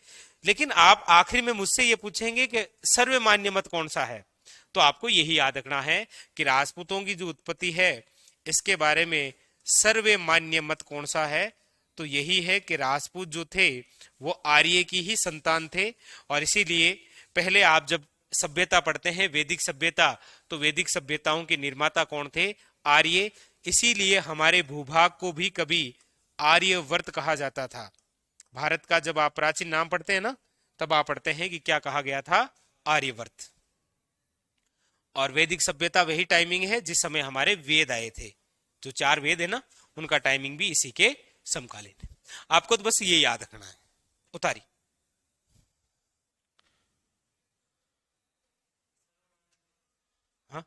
लेकिन आप आखिर में मुझसे ये पूछेंगे कि सर्वमान्य मत कौन सा है, तो आपको यही याद रखना है कि राजपूतों की जो उत्पत्ति है इसके बारे में सर्वमान्य मत कौन सा है? तो यही है कि राजपूत जो थे वो आर्य की ही संतान थे। और इसीलिए पहले आप जब सभ्यता पढ़ते हैं वैदिक सभ्यता, तो वैदिक सभ्यताओं के निर्माता कौन थे? आर्य। इसीलिए हमारे भूभाग को भी कभी आर्यवर्त कहा जाता था। भारत का जब आप प्राचीन नाम पढ़ते हैं ना, तब आप पढ़ते हैं कि क्या कहा गया था? आर्यवर्त। और वैदिक सभ्यता वही टाइमिंग है जिस समय हमारे वेद आए थे। जो 4 वेद है ना, उनका टाइमिंग भी इसी के समकालीन है। आपको तो बस ये याद रखना है। उतारी। हाँ,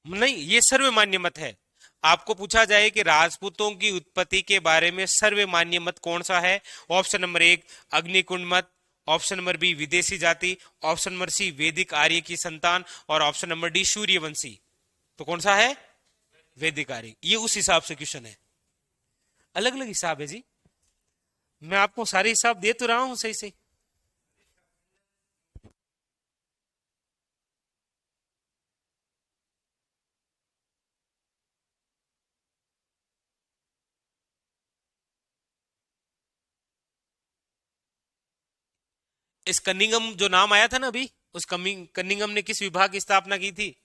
नहीं, ये सर्वमान्य मत है। आपको पूछा जाए कि राजपूतों की उत्पत्ति के बारे में सर्वमान्य मत कौन सा है? ऑप्शन नंबर 1 अग्निकुंड मत, ऑप्शन नंबर बी विदेशी जाति, ऑप्शन नंबर सी वैदिक आर्य की संतान, और ऑप्शन नंबर डी सूर्यवंशी। तो कौन सा है? वैदिक आर्य। ये उस हिसाब से क्वेश्चन है, अलग अलग हिसाब है जी। मैं आपको सारे हिसाब दे तो रहा हूं सही से। इस कनिंगम जो नाम आया था ना अभी, उस कनिंगम ने किस विभाग की स्थापना की थी?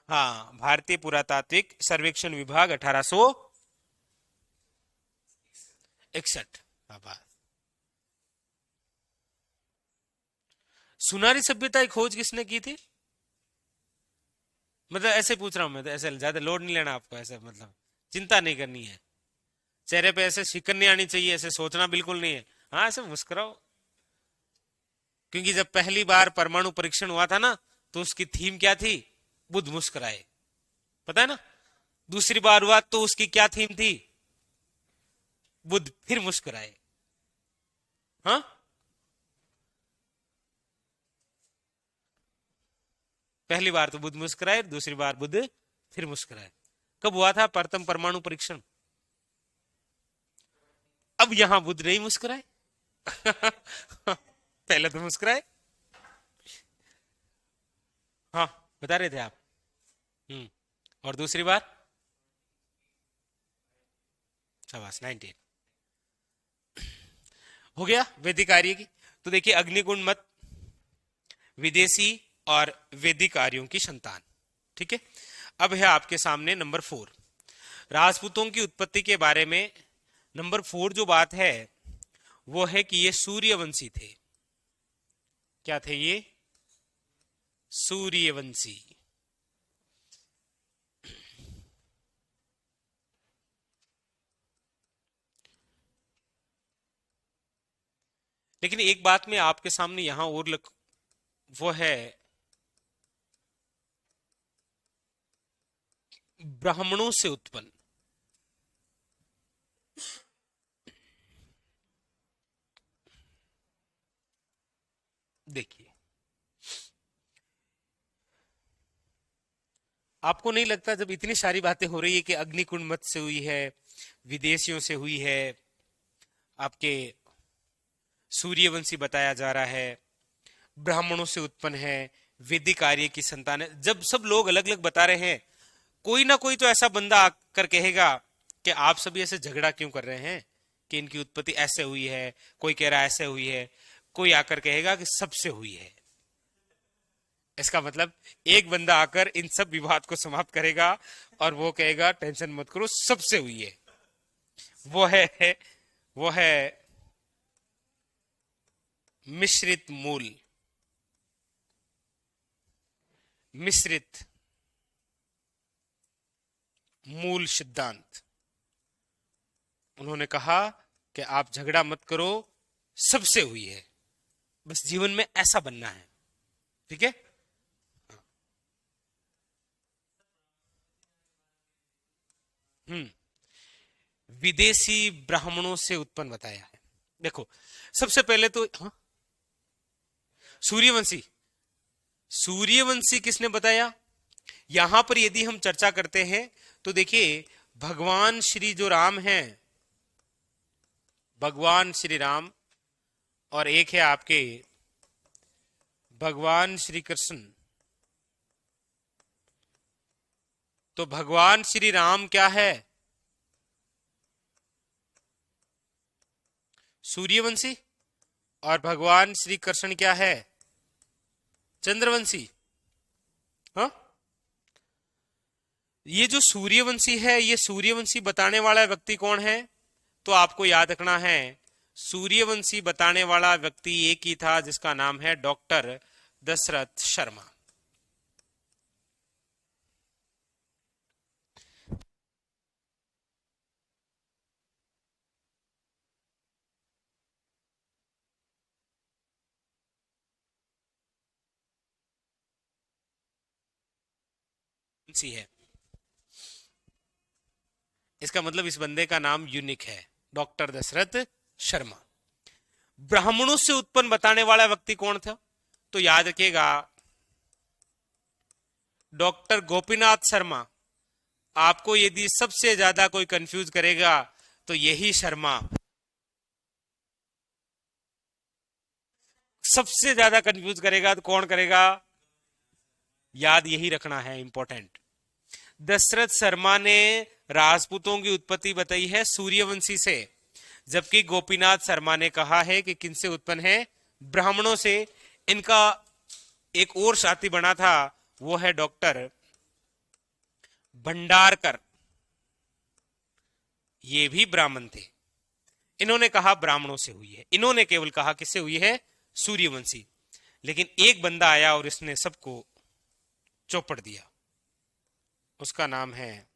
हाँ, भारतीय पुरातात्विक सर्वेक्षण विभाग 1861। सुनारी सभ्यता की खोज किसने की थी? मतलब ऐसे पूछ रहा हूं मैं, तो ऐसे ज्यादा लोड नहीं लेना आपको, ऐसे मतलब चिंता नहीं करनी है। चेहरे पे ऐसे शिकन नहीं आनी चाहिए, ऐसे सोचना बिल्कुल नहीं है। हाँ, ऐसे मुस्कुराओ। क्योंकि जब पहली बार परमाणु परीक्षण हुआ था ना, तो उसकी थीम क्या थी? बुद्ध मुस्कुराए। पता है ना? दूसरी बार हुआ तो उसकी क्या थीम थी? बुद्ध फिर मुस्कुराए। हाँ, पहली बार तो बुद्ध मुस्कुराए, दूसरी बार बुद्ध फिर मुस्कुराए। कब हुआ था प्रथम परमाणु परीक्षण? अब यहां बुद्ध नहीं मुस्कुराए। पहले तो मुस्कुराए। हाँ, बता रहे थे आप। हम्म। और दूसरी बार? शाबाश, 19 हो गया वैदिक आर्य की। तो देखिए, अग्निकुंड मत विदेशी और वैदिक आर्यों की संतान। ठीक है, अब है आपके सामने नंबर 4, राजपूतों की उत्पत्ति के बारे में। नंबर 4 जो बात है वो है कि ये सूर्यवंशी थे। क्या थे ये? सूर्यवंशी। लेकिन एक बात मैं आपके सामने यहां और वो है ब्राह्मणों से उत्पन्न। देखिए, आपको नहीं लगता जब इतनी सारी बातें हो रही है कि अग्निकुंड मत से हुई है, विदेशियों से हुई है, आपके सूर्यवंशी बताया जा रहा है, ब्राह्मणों से उत्पन्न है, वैदिक आर्य की संतान है, जब सब लोग अलग अलग बता रहे हैं, कोई ना कोई तो ऐसा बंदा आकर कहेगा कि आप सभी ऐसे झगड़ा क्यों कर रहे हैं कि इनकी उत्पत्ति ऐसे हुई है, कोई कह रहा है ऐसे हुई है, कोई आकर कहेगा कि सबसे हुई है। इसका मतलब एक बंदा आकर इन सब विवाद को समाप्त करेगा और वो कहेगा टेंशन मत करो, सबसे हुई है। वो है वो है मिश्रित मूल, मिश्रित मूल सिद्धांत। उन्होंने कहा कि आप झगड़ा मत करो, सबसे हुई है, बस जीवन में ऐसा बनना है। ठीक है, हम्म, विदेशी ब्राह्मणों से उत्पन्न बताया है। देखो, सबसे पहले तो हाँ, सूर्यवंशी। सूर्यवंशी किसने बताया? यहां पर यदि हम चर्चा करते हैं तो देखिए, भगवान श्री जो राम हैं, भगवान श्री राम, और एक है आपके भगवान श्री कृष्ण। तो भगवान श्री राम क्या है? सूर्यवंशी। और भगवान श्री कृष्ण क्या है? चंद्रवंशी। हाँ, ये जो सूर्यवंशी है, ये सूर्यवंशी बताने वाला व्यक्ति कौन है? तो आपको याद रखना है, सूर्यवंशी बताने वाला व्यक्ति एक ही था जिसका नाम है डॉक्टर दशरथ शर्मा। सी है, इसका मतलब इस बंदे का नाम यूनिक है, डॉक्टर दशरथ शर्मा। ब्राह्मणों से उत्पन्न बताने वाला व्यक्ति कौन था? तो याद रखिएगा, डॉक्टर गोपीनाथ शर्मा। आपको यदि सबसे ज्यादा कोई कंफ्यूज करेगा तो यही शर्मा सबसे ज्यादा कंफ्यूज करेगा। तो कौन करेगा? याद यही रखना है, इंपॉर्टेंट। दशरथ शर्मा ने राजपूतों की उत्पत्ति बताई है सूर्यवंशी से, जबकि गोपीनाथ शर्मा ने कहा है कि किनसे उत्पन्न है? ब्राह्मणों से। इनका एक और साथी बना था, वो है डॉक्टर भंडारकर। ये भी ब्राह्मण थे। इन्होंने कहा ब्राह्मणों से हुई है, इन्होंने केवल कहा किससे हुई है? सूर्यवंशी। लेकिन एक बंदा आया और इसने सबको चौपड़ दिया, उसका नाम है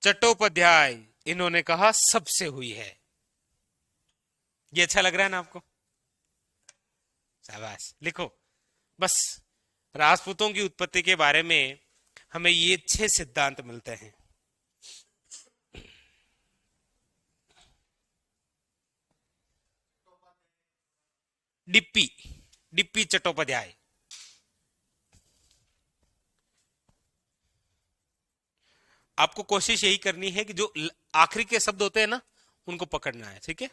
चट्टोपाध्याय। इन्होंने कहा सबसे हुई है। ये अच्छा लग रहा है ना आपको? शाबाश, लिखो। बस, राजपूतों की उत्पत्ति के बारे में हमें ये 6 सिद्धांत मिलते हैं। DP, DP Chattopadhyay. आपको कोशिश यही करनी है कि जो आखिरी के शब्द होते हैं ना, उनको पकड़ना है। ठीक है,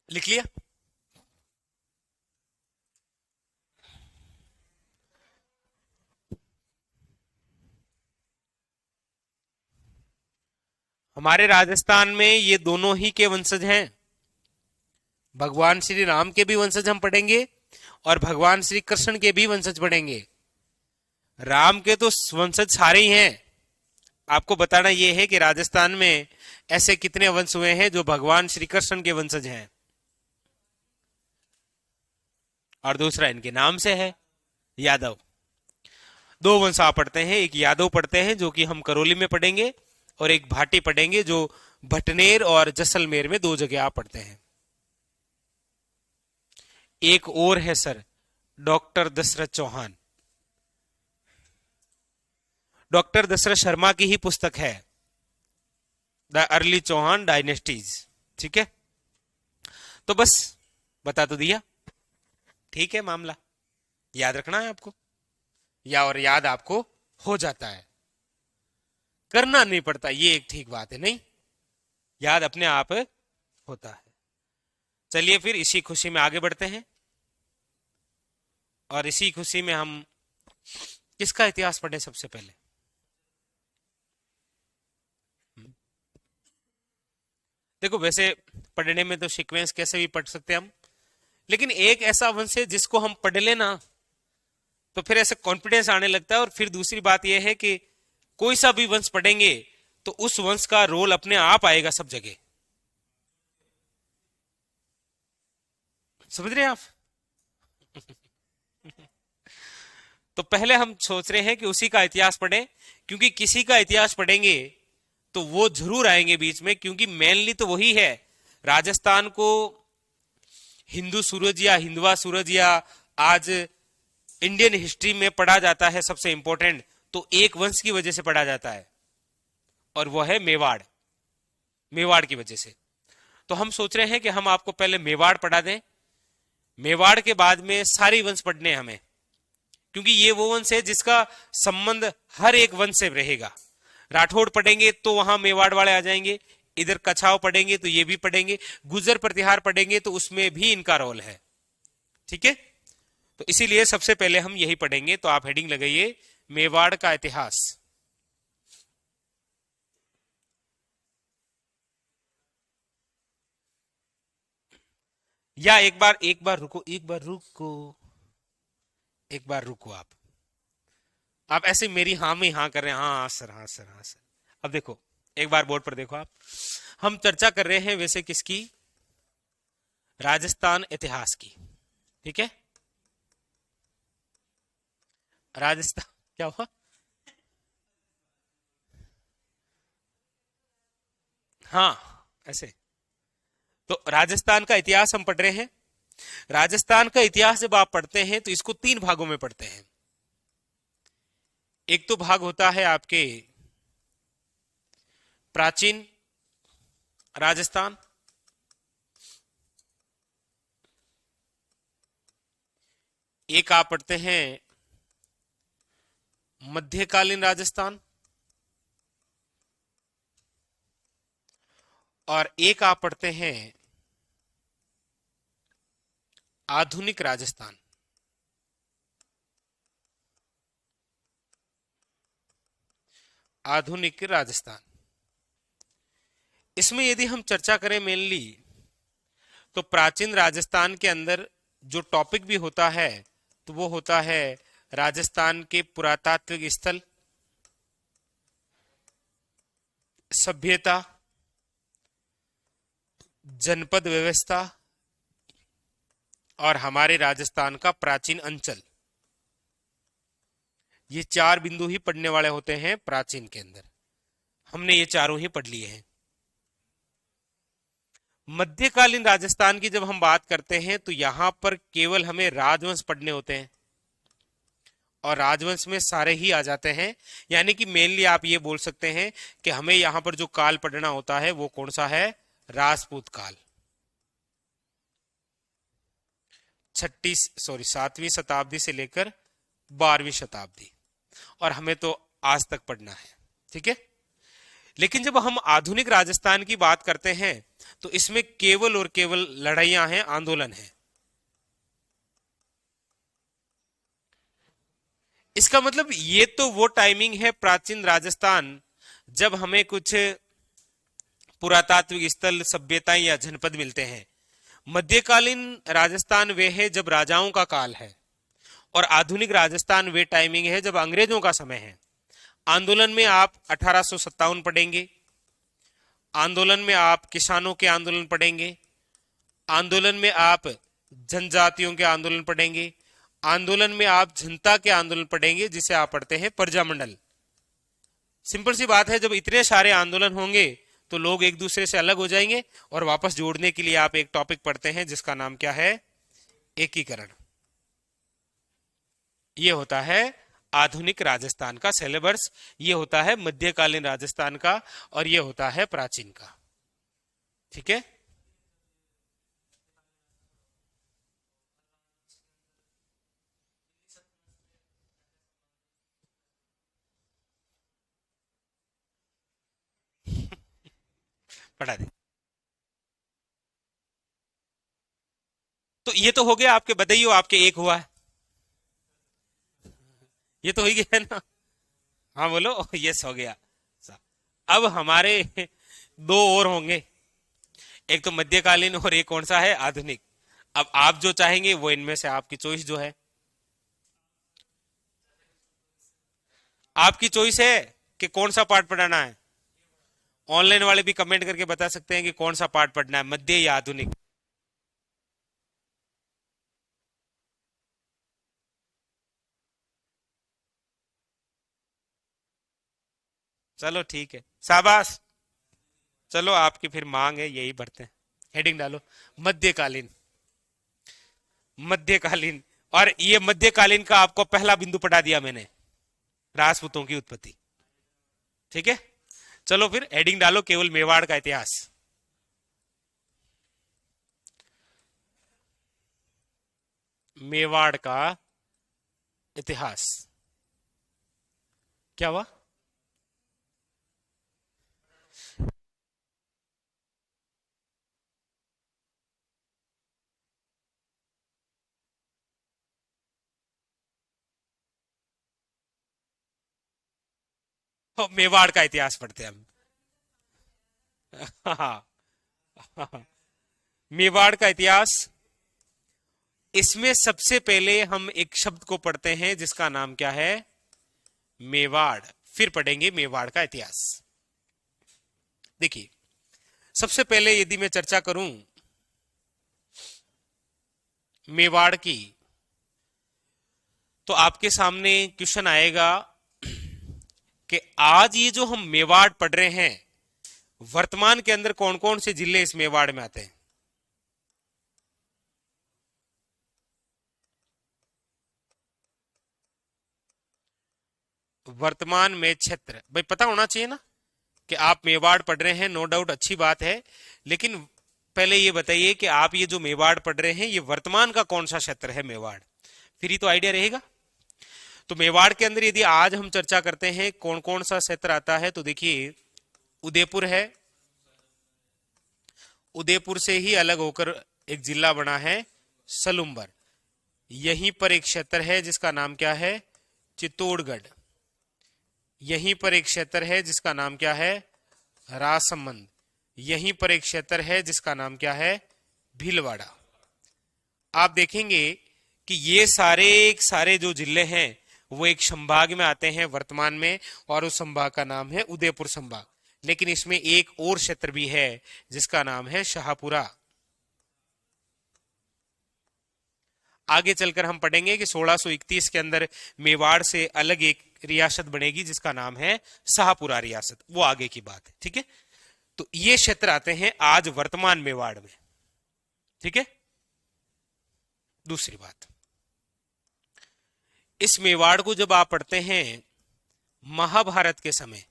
लिख लिया। हमारे राजस्थान में ये दोनों ही के वंशज हैं। भगवान श्री राम के भी वंशज हम पढ़ेंगे और भगवान श्री कृष्ण के भी वंशज पढ़ेंगे। राम के तो वंशज सारे ही हैं। आपको बताना यह है कि राजस्थान में ऐसे कितने वंश हुए हैं जो भगवान श्री कृष्ण के वंशज हैं, और दूसरा इनके नाम से है, यादव। दो वंश आप पढ़ते हैं, एक यादव पढ़ते हैं जो कि हम करौली में पढ़ेंगे, और एक भाटी पढ़ेंगे जो भटनेर और जैसलमेर में दो जगह आप पढ़ते हैं। एक और है sir, doctor Dashrath Chauhan. Doctor Dashrath Sharma की ही पुस्तक है, द अर्ली चौहान डायनेस्टीज। ठीक है, तो बस बता तो दिया। ठीक है, मामला याद रखना है आपको, या और याद आपको हो जाता है, करना नहीं पड़ता, ये एक ठीक बात है। नहीं, याद अपने आप होता है। चलिए फिर इसी खुशी में आगे बढ़ते हैं, और इसी खुशी में हम किसका इतिहास पढ़े सबसे पहले? देखो, वैसे पढ़ने में तो सीक्वेंस कैसे भी पढ़ सकते हैं हम, लेकिन एक ऐसा वंश है जिसको हम पढ़ लेना तो फिर ऐसे कॉन्फिडेंस आने लगता है। और फिर दूसरी बात यह है कि कोई सा भी वंश पढ़ेंगे तो उस वंश का रोल अपने आप आएगा सब जगह। समझ रहे हैं आप? तो पहले हम सोच रहे हैं कि उसी का इतिहास पढ़ें, क्योंकि किसी का इतिहास पढ़ेंगे तो वो जरूर आएंगे बीच में, क्योंकि मेनली तो वही है। राजस्थान को हिंदू सूरज या हिंदवा सूरज या आज इंडियन हिस्ट्री में पढ़ा जाता है सबसे इंपॉर्टेंट, तो एक वंश की वजह से पढ़ा जाता है, और वो है मेवाड़। मेवाड़ की वजह से तो हम सोच रहे हैं कि हम आपको पहले मेवाड़ पढ़ा दें, मेवाड़ के बाद में सारी वंश पढ़ने हैं हमें, क्योंकि ये वो वंश है जिसका संबंध हर एक वंश से रहेगा। राठौड़ पढ़ेंगे तो वहां मेवाड़ वाले आ जाएंगे, इधर कछाव पढ़ेंगे तो ये भी पढ़ेंगे, गुजर प्रतिहार पढ़ेंगे तो उसमें भी इनका रोल है। ठीक है, तो इसीलिए सबसे पहले हम यही पढ़ेंगे। तो आप हेडिंग लगाइए, मेवाड़ का इतिहास। या एक बार रुको, एक बार रुको आप ऐसे मेरी हाँ में हाँ कर रहे हैं, हाँ हाँ सर, हाँ सर, हाँ सर। अब देखो, एक बार बोर्ड पर देखो आप, हम चर्चा कर रहे हैं वैसे किसकी? राजस्थान इतिहास की। ठीक है, राजस्थान क्या हुआ? हाँ, ऐसे तो राजस्थान का इतिहास हम पढ़ रहे हैं। राजस्थान का इतिहास जब आप पढ़ते हैं तो इसको तीन भागों में पढ़ते हैं। एक तो भाग होता है आपके प्राचीन राजस्थान, एक आप पढ़ते हैं मध्यकालीन राजस्थान, और एक आप पढ़ते हैं आधुनिक राजस्थान। आधुनिक राजस्थान, इसमें यदि हम चर्चा करें मेनली, तो प्राचीन राजस्थान के अंदर जो टॉपिक भी होता है तो वो होता है राजस्थान के पुरातात्विक स्थल, सभ्यता, जनपद व्यवस्था, और हमारे राजस्थान का प्राचीन अंचल। ये चार बिंदु ही पढ़ने वाले होते हैं प्राचीन के अंदर। हमने ये चारों ही पढ़ लिए हैं। मध्यकालीन राजस्थान की जब हम बात करते हैं तो यहां पर केवल हमें राजवंश पढ़ने होते हैं, और राजवंश में सारे ही आ जाते हैं। यानी कि मेनली आप ये बोल सकते हैं कि हमें यहां पर जो काल पढ़ना होता है वो कौन सा है? राजपूत काल। सातवीं शताब्दी से लेकर 12वीं शताब्दी, और हमें तो आज तक पढ़ना है। ठीक है, लेकिन जब हम आधुनिक राजस्थान की बात करते हैं तो इसमें केवल और केवल लड़ाइयां हैं, आंदोलन है। इसका मतलब ये तो वो टाइमिंग है प्राचीन राजस्थान जब हमें कुछ पुरातात्विक स्थल, सभ्यताएं या जनपद मिलते हैं। मध्यकालीन राजस्थान वे है जब राजाओं का काल है, और आधुनिक राजस्थान वे टाइमिंग है जब अंग्रेजों का समय है। आंदोलन में आप 1857 पढ़ेंगे, आंदोलन में आप किसानों के आंदोलन पढ़ेंगे, आंदोलन में आप जनजातियों के आंदोलन पढ़ेंगे, आंदोलन में आप जनता के आंदोलन पढ़ेंगे, जिसे आप पढ़ते हैं प्रजामंडल। सिंपल सी बात है, जब इतने सारे आंदोलन होंगे तो लोग एक दूसरे से अलग हो जाएंगे, और वापस जोड़ने के लिए आप एक टॉपिक पढ़ते हैं जिसका नाम क्या है, एकीकरण। ये होता है आधुनिक राजस्थान का सिलेबस, ये होता है मध्यकालीन राजस्थान का, और ये होता है प्राचीन का। ठीक है। पढ़ा दे। तो ये तो हो गया आपके, बताइए आपके एक हुआ है, ये तो हो ही गया ना। हाँ बोलो, यस हो गया। अब हमारे दो और होंगे, एक तो मध्यकालीन और एक कौन सा है, आधुनिक। अब आप जो चाहेंगे वो इनमें से आपकी चॉइस जो है, आपकी चॉइस है कि कौन सा पार्ट पढ़ाना है। ऑनलाइन वाले भी कमेंट करके बता सकते हैं कि कौन सा पार्ट पढ़ना है, मध्य या आधुनिक। चलो ठीक है, शाबाश। चलो आपकी फिर मांग है, यही भरते हैं। हेडिंग डालो, मध्यकालीन। मध्यकालीन, और ये मध्यकालीन का आपको पहला बिंदु पढ़ा दिया मैंने, राजपूतों की उत्पत्ति। ठीक है, चलो फिर हेडिंग डालो, केवल मेवाड़ का इतिहास। मेवाड़ का इतिहास। क्या हुआ? मेवाड़ का इतिहास पढ़ते हैं हम। हाँ, मेवाड़ का इतिहास। इसमें सबसे पहले हम एक शब्द को पढ़ते हैं जिसका नाम क्या है, मेवाड़। फिर पढ़ेंगे मेवाड़ का इतिहास। देखिए, सबसे पहले यदि मैं चर्चा करूं मेवाड़ की, तो आपके सामने क्वेश्चन आएगा कि आज ये जो हम मेवाड़ पढ़ रहे हैं, वर्तमान के अंदर कौन कौन से जिले इस मेवाड़ में आते हैं। वर्तमान में क्षेत्र, भाई पता होना चाहिए ना कि आप मेवाड़ पढ़ रहे हैं, नो डाउट अच्छी बात है। लेकिन पहले ये बताइए कि आप ये जो मेवाड़ पढ़ रहे हैं, ये वर्तमान का कौन सा क्षेत्र है मेवाड़, फिर ही तो आइडिया रहेगा। तो मेवाड़ के अंदर यदि आज हम चर्चा करते हैं कौन कौन सा क्षेत्र आता है, तो देखिए उदयपुर है, उदयपुर से ही अलग होकर एक जिला बना है सलुम्बर। यहीं पर एक क्षेत्र है जिसका नाम क्या है, चित्तौड़गढ़। यहीं पर एक क्षेत्र है जिसका नाम क्या है, राजसमंद। यहीं पर एक क्षेत्र है जिसका नाम क्या है, भीलवाड़ा। आप देखेंगे कि ये सारे जो जिले हैं वो एक संभाग में आते हैं वर्तमान में, और उस संभाग का नाम है उदयपुर संभाग। लेकिन इसमें एक और क्षेत्र भी है जिसका नाम है शाहपुरा। आगे चलकर हम पढ़ेंगे कि 1631 के अंदर मेवाड़ से अलग एक रियासत बनेगी जिसका नाम है शाहपुरा रियासत, वो आगे की बात है। ठीक है, तो ये क्षेत्र आते हैं आज वर्तमान मेवाड़ में। ठीक है, दूसरी बात, इस मेवाड़ को जब आप पढ़ते हैं महाभारत के समय,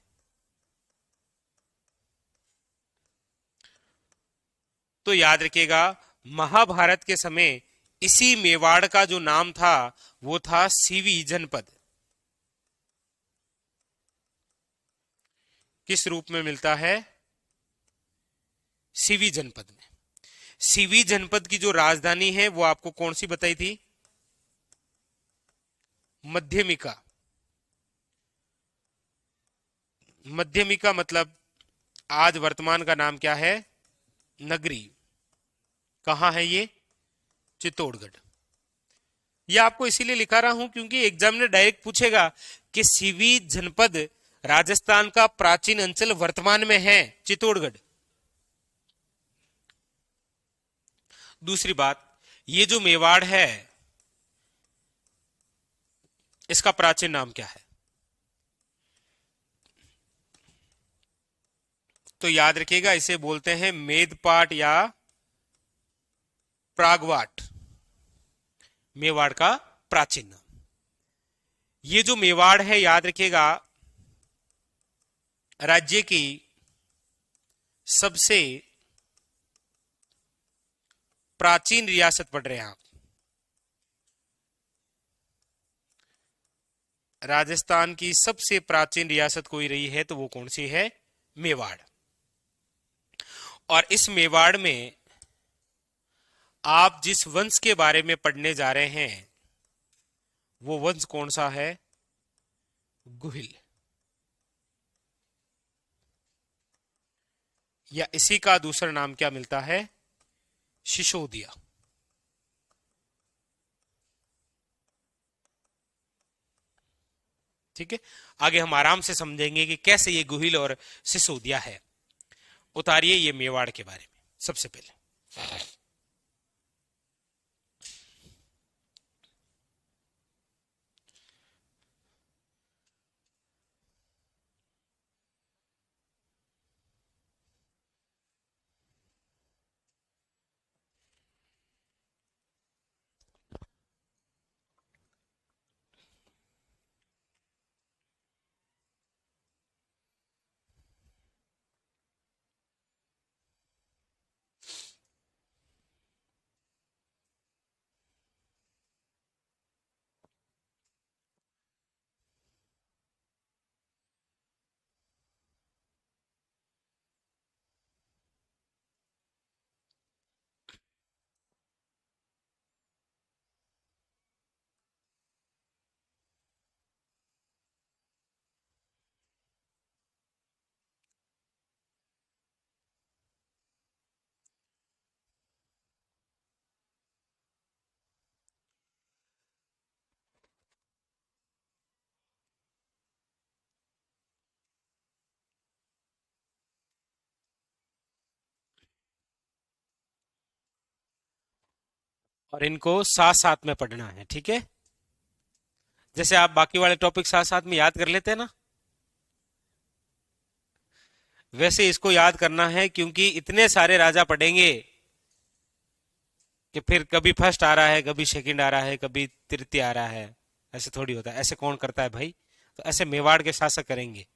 तो याद रखिएगा महाभारत के समय इसी मेवाड़ का जो नाम था वो था सीवी जनपद। किस रूप में मिलता है? सीवी जनपद में। सीवी जनपद की जो राजधानी है वो आपको कौन सी बताई थी? मध्यमिका। मध्यमिका मतलब आज वर्तमान का नाम क्या है? नगरी। कहां है ये? चित्तौड़गढ़। ये आपको इसीलिए लिखा रहा हूं क्योंकि एग्जाम ने डायरेक्ट पूछेगा कि सीवी जनपद राजस्थान का प्राचीन अंचल वर्तमान में है चित्तौड़गढ़। दूसरी बात, ये जो मेवाड़ है इसका प्राचीन नाम क्या है? तो याद रखिएगा, इसे बोलते हैं मेदपाट या प्रागवाट। मेवाड़ का प्राचीन नाम। ये जो मेवाड़ है याद रखिएगा, राज्य की सबसे प्राचीन रियासत पढ़ रहे हैं आप। राजस्थान की सबसे प्राचीन रियासत कोई रही है तो वो कौन सी है? मेवाड़। और इस मेवाड़ में आप जिस वंश के बारे में पढ़ने जा रहे हैं वो वंश कौन सा है? गुहिल। या इसी का दूसरा नाम क्या मिलता है? सिसोदिया। ठीक है, आगे हम आराम से समझेंगे कि कैसे ये गुहिल और सिसोदिया है। उतारिए ये मेवाड़ के बारे में सबसे पहले। और इनको साथ साथ में पढ़ना है, ठीक है? जैसे आप बाकी वाले टॉपिक साथ साथ में याद कर लेते हैं ना, वैसे इसको याद करना है क्योंकि इतने सारे राजा पढ़ेंगे कि फिर कभी फर्स्ट आ रहा है, कभी सेकंड आ रहा है, कभी तृतीय आ रहा है। ऐसे थोड़ी होता है, ऐसे कौन करता है भाई? तो ऐसे मेवाड़ के शासक करेंगे।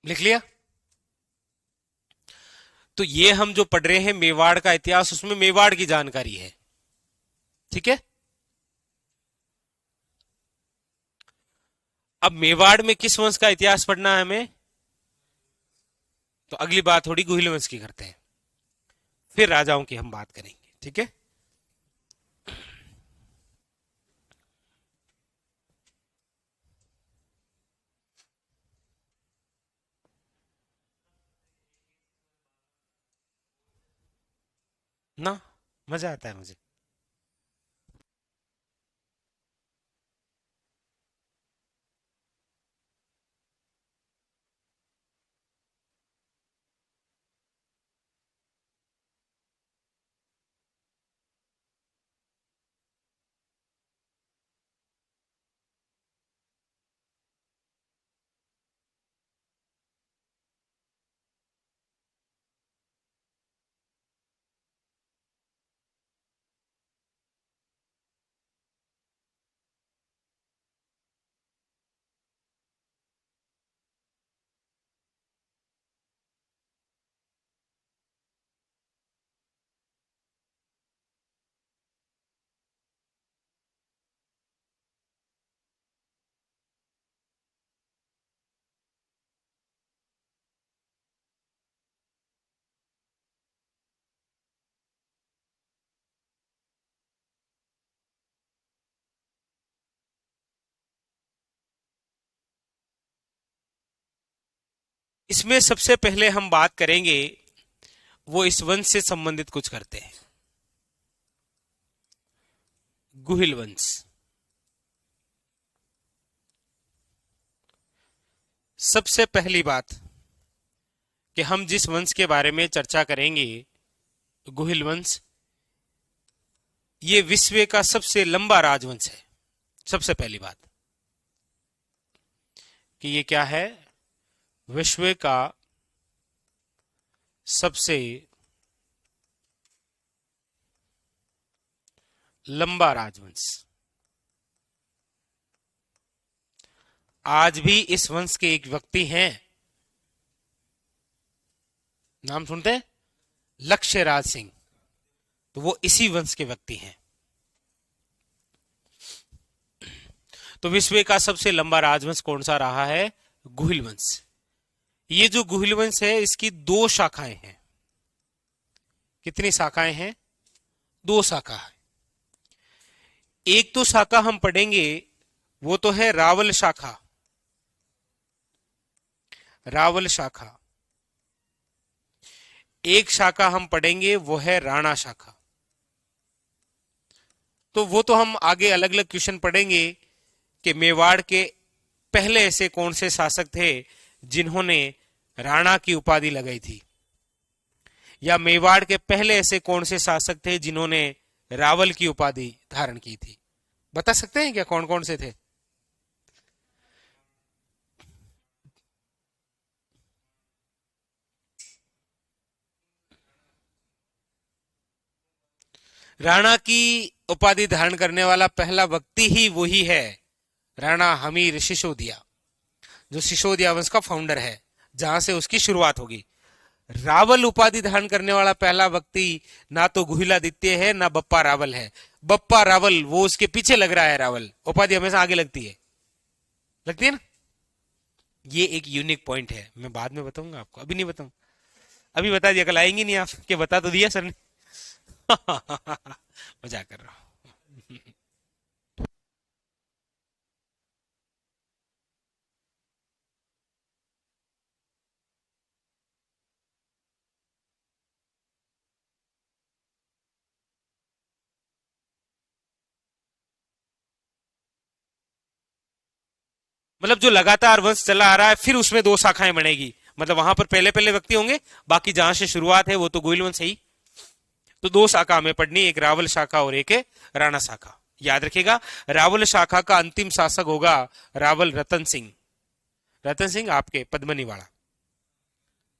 लिख लिया? तो ये हम जो पढ़ रहे हैं मेवाड़ का इतिहास, उसमें मेवाड़ की जानकारी है, ठीक है? अब मेवाड़ में किस वंश का इतिहास पढ़ना है हमें? तो अगली बात थोड़ी गुहिल वंश की करते हैं, फिर राजाओं की हम बात करेंगे, ठीक है? ना, मजा आता है मुझे। इसमें सबसे पहले हम बात करेंगे, वो इस वंश से संबंधित कुछ करते हैं, गुहिल वंश। सबसे पहली बात कि हम जिस वंश के बारे में चर्चा करेंगे, गुहिल वंश, ये विश्व का सबसे लंबा राजवंश है। सबसे पहली बात कि ये क्या है, विश्व का सबसे लंबा राजवंश। आज भी इस वंश के एक व्यक्ति हैं, नाम सुनते हैं, लक्ष्य राज सिंह, तो वो इसी वंश के व्यक्ति हैं। तो विश्व का सबसे लंबा राजवंश कौन सा रहा है, गुहिल वंश। ये जो गुहिल वंश है, इसकी दो शाखाएं हैं। कितनी शाखाएं हैं, दो शाखा है। एक तो शाखा हम पढ़ेंगे, वो तो है रावल शाखा, रावल शाखा। एक शाखा हम पढ़ेंगे, वो है राणा शाखा। तो वो तो हम आगे अलग अलग क्वेश्चन पढ़ेंगे कि मेवाड़ के पहले ऐसे कौन से शासक थे जिन्होंने राणा की उपाधि लगाई थी, या मेवाड़ के पहले ऐसे कौन से शासक थे जिन्होंने रावल की उपाधि धारण की थी। बता सकते हैं क्या कौन कौन से थे? राणा की उपाधि धारण करने वाला पहला व्यक्ति ही वही है, राणा हमीर सिसोदिया, जो सिसोदिया वंश का फाउंडर है, जहां से उसकी शुरुआत होगी। रावल उपाधि धारण करने वाला पहला व्यक्ति ना तो गुहिलादित्य है, ना बप्पा रावल है। बप्पा रावल वो उसके पीछे लग रहा है, रावल उपाधि हमेशा आगे लगती है, लगती है ना। ये एक यूनिक पॉइंट है, मैं बाद में बताऊंगा आपको, अभी नहीं बताऊंगा। अभी बता दिया, कल आएंगे नहीं आप, कि बता तो दिया सर ने। मजाक कर रहा हूं। मतलब जो लगातार वंश चला आ रहा है, फिर उसमें दो शाखाएं बनेगी, मतलब वहां पर पहले पहले व्यक्ति होंगे, बाकी जहां से शुरुआत है वो तो गोइल वंश है ही। तो दो शाखा हमें पढ़नी, एक रावल शाखा और एक राणा शाखा। याद रखिएगा, रावल शाखा का अंतिम शासक होगा रावल रतन सिंह। रतन सिंह आपके पद्मनी वाला,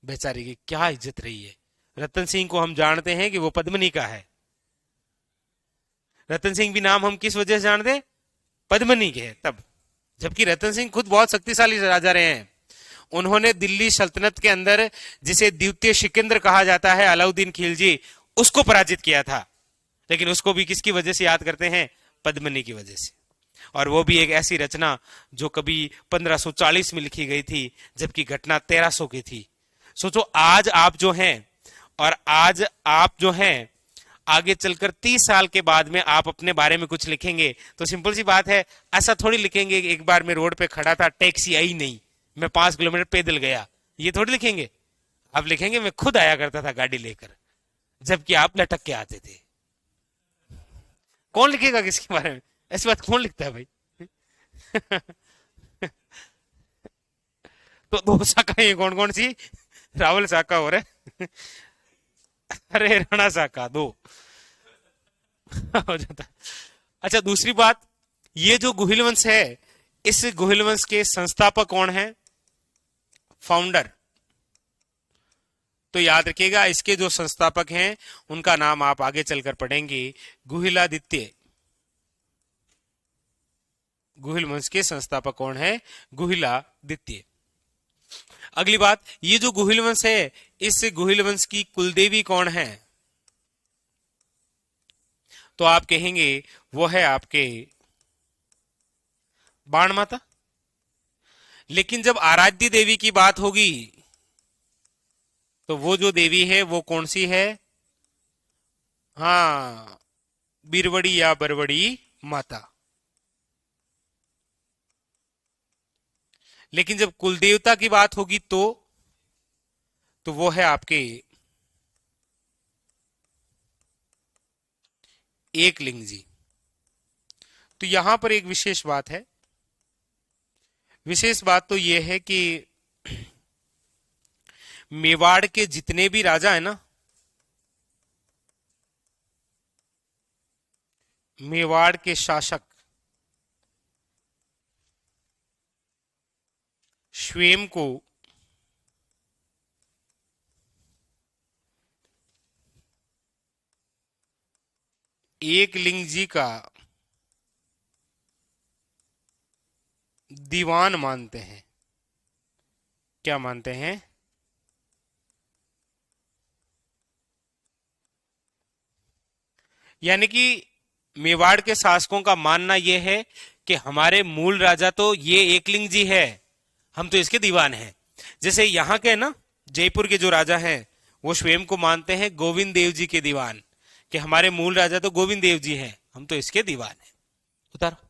बेचारे की क्या इज्जत रही है। रतन सिंह को हम जानते हैं कि वो पद्मनी का है। रतन सिंह भी नाम हम किस वजह से जानते हैं, पद्मनी के हैं तब। जबकि रतन सिंह खुद बहुत शक्तिशाली राजा रहे हैं। उन्होंने दिल्ली सल्तनत के अंदर, जिसे द्वितीय सिकंदर कहा जाता है, अलाउद्दीन खिलजी, उसको पराजित किया था। लेकिन उसको भी किसकी वजह से याद करते हैं, पद्मिनी की वजह से। और वो भी एक ऐसी रचना जो कभी 1540 में लिखी गई थी, जबकि घटना 1300 की थी। सोचो, आज आप जो हैं, और आज आप जो हैं, आगे चलकर 30 साल के बाद में आप अपने बारे में कुछ लिखेंगे तो सिंपल सी बात है, ऐसा थोड़ी लिखेंगे एक बार मैं रोड पे खड़ा था, टैक्सी आई नहीं, मैं 5 किलोमीटर पैदल गया, ये थोड़ी लिखेंगे। आप लिखेंगे मैं खुद आया करता था गाड़ी लेकर, जबकि आप लटक के आते थे। कौन लिखेगा किसके बारे में, ऐसी बात कौन लिखता है भाई। तो दो शाखाएं कौन कौन सी, रावल शाखा और है, अरे राणा शाखा, दो हो जाता है। अच्छा, दूसरी बात, ये जो गुहिल वंश है, इस गुहिल वंश के संस्थापक कौन है, फाउंडर। तो याद रखिएगा, इसके जो संस्थापक हैं उनका नाम आप आगे चलकर पढ़ेंगे, गुहिलादित्य। गुहिल वंश के संस्थापक कौन है, गुहिलादित्य। अगली बात, ये जो गुहिल वंश है, इस गुहिल वंश की कुलदेवी कौन है, तो आप कहेंगे वो है आपके बाण माता। लेकिन जब आराध्य देवी की बात होगी, तो वो जो देवी है वो कौन सी है, हाँ, बिरवड़ी या बरवड़ी माता। लेकिन जब कुलदेवता की बात होगी तो तो वो है आपके एकलिंग जी। तो यहां पर एक विशेष बात है। विशेष बात तो यह है कि मेवाड़ के जितने भी राजा है ना, मेवाड़ के शासक स्वयं को एकलिंग जी का दीवान मानते हैं। क्या मानते हैं? यानी कि मेवाड़ के शासकों का मानना यह है कि हमारे मूल राजा तो ये एकलिंग जी है, हम तो इसके दीवान हैं। जैसे यहाँ के ना, जयपुर के जो राजा हैं, वो स्वयं को मानते हैं गोविंद देव जी के दीवान, कि हमारे मूल राजा तो गोविंद देव जी हैं, हम तो इसके दीवान हैं। उतारो।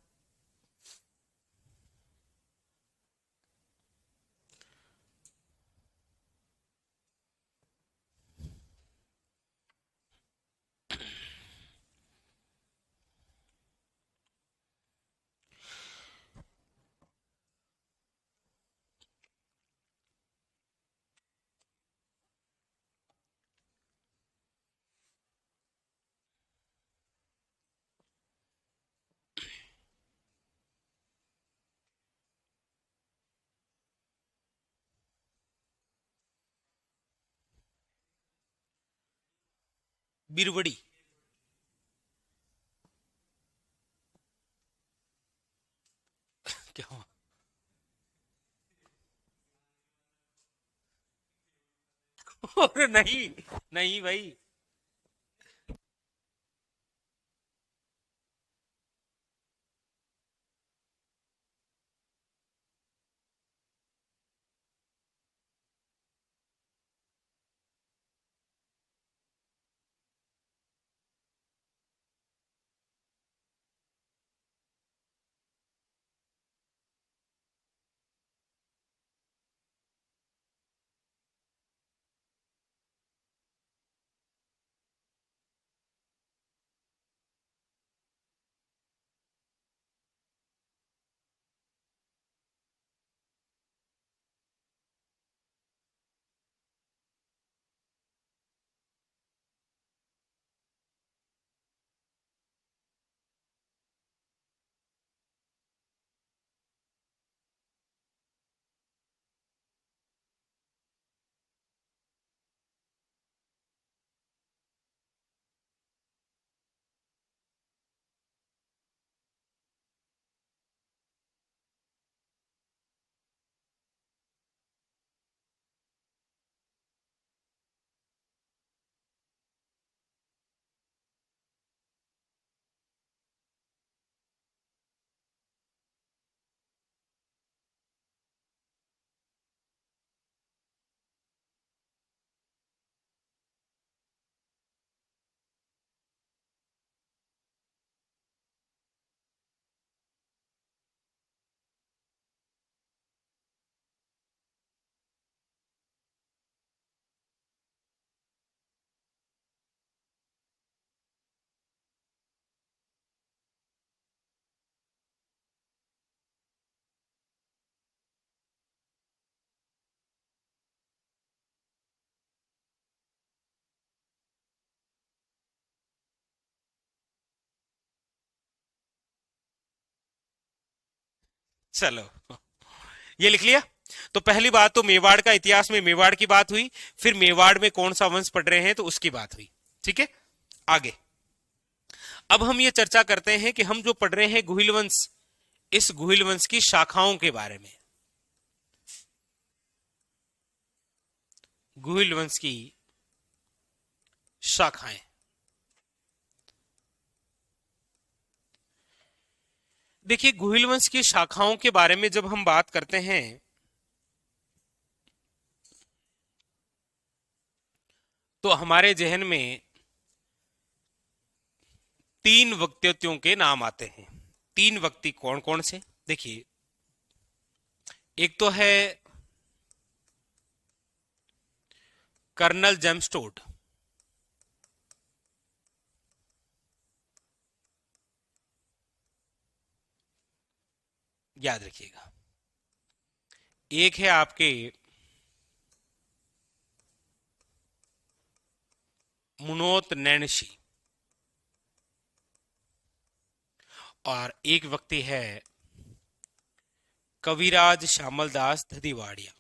बिरबड़ी। क्या हुआ? अरे नहीं, नहीं भाई। चलो, ये लिख लिया। तो पहली बात तो मेवाड़ का इतिहास में मेवाड़ की बात हुई, फिर मेवाड़ में कौन सा वंश पढ़ रहे हैं तो उसकी बात हुई। ठीक है, आगे अब हम ये चर्चा करते हैं कि हम जो पढ़ रहे हैं गुहिल वंश, इस गुहिल वंश की शाखाओं के बारे में। गुहिल वंश की शाखाएं। देखिए, गुहिल वंश की शाखाओं के बारे में जब हम बात करते हैं तो हमारे जहन में तीन व्यक्तित्वों के नाम आते हैं। तीन व्यक्ति कौन कौन से? देखिए, एक तो है कर्नल जेम्सटोड, याद रखिएगा। एक है आपके मुनोत नैणसी, और एक व्यक्ति है कविराज श्यामल दास धदीवाड़िया।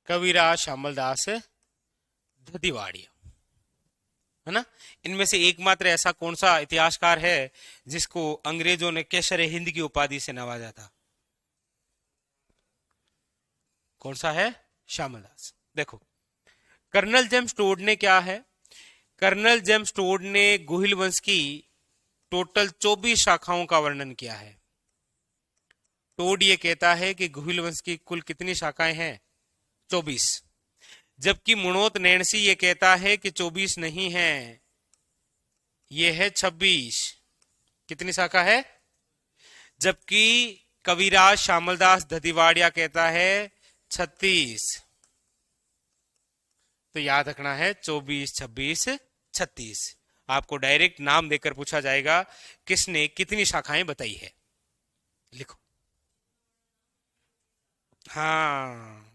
कविराज श्यामल दास धदीवाड़िया, है ना। इनमें से एकमात्र ऐसा कौन सा इतिहासकार है जिसको अंग्रेजों ने केसर हिंद की उपाधि से नवाजा था? कौन सा है? श्यामल दास। देखो, कर्नल जेम्स टोड ने क्या है, कर्नल जेम्स टोड ने गोहिल वंश की टोटल 24 शाखाओं का वर्णन किया है। टोड ये कहता है कि गोहिल वंश की कुल कितनी शाखाएं हैं? 24। जबकि मुणोत नैणसी ये कहता है कि 24 नहीं है, ये है 26। कितनी शाखा है? जबकि कविराज श्यामलदास धदीवाड़िया कहता है 36। तो याद रखना है 24, 26, 36। आपको डायरेक्ट नाम देकर पूछा जाएगा किसने कितनी शाखाएं बताई है, लिखो। हाँ,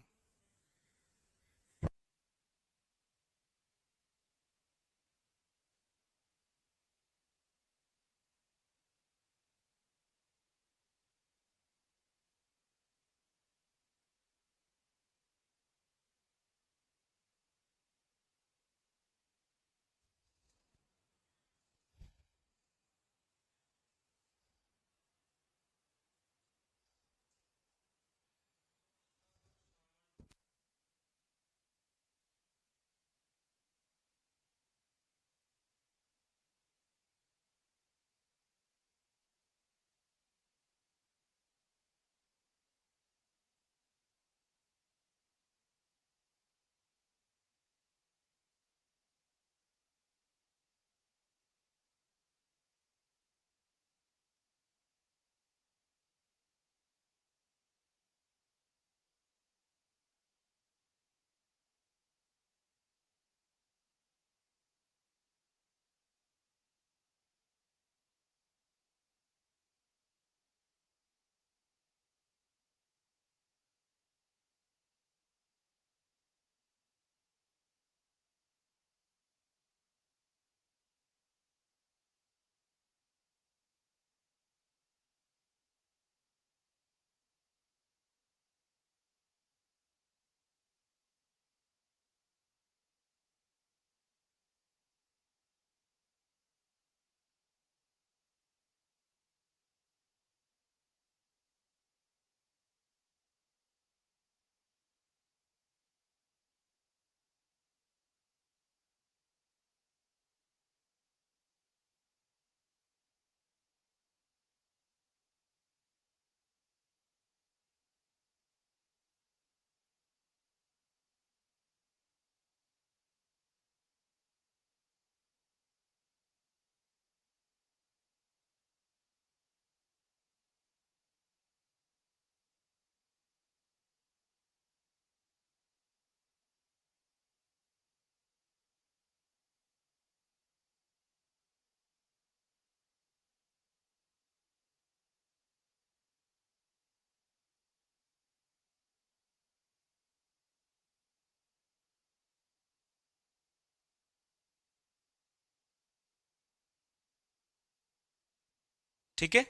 ठीक है।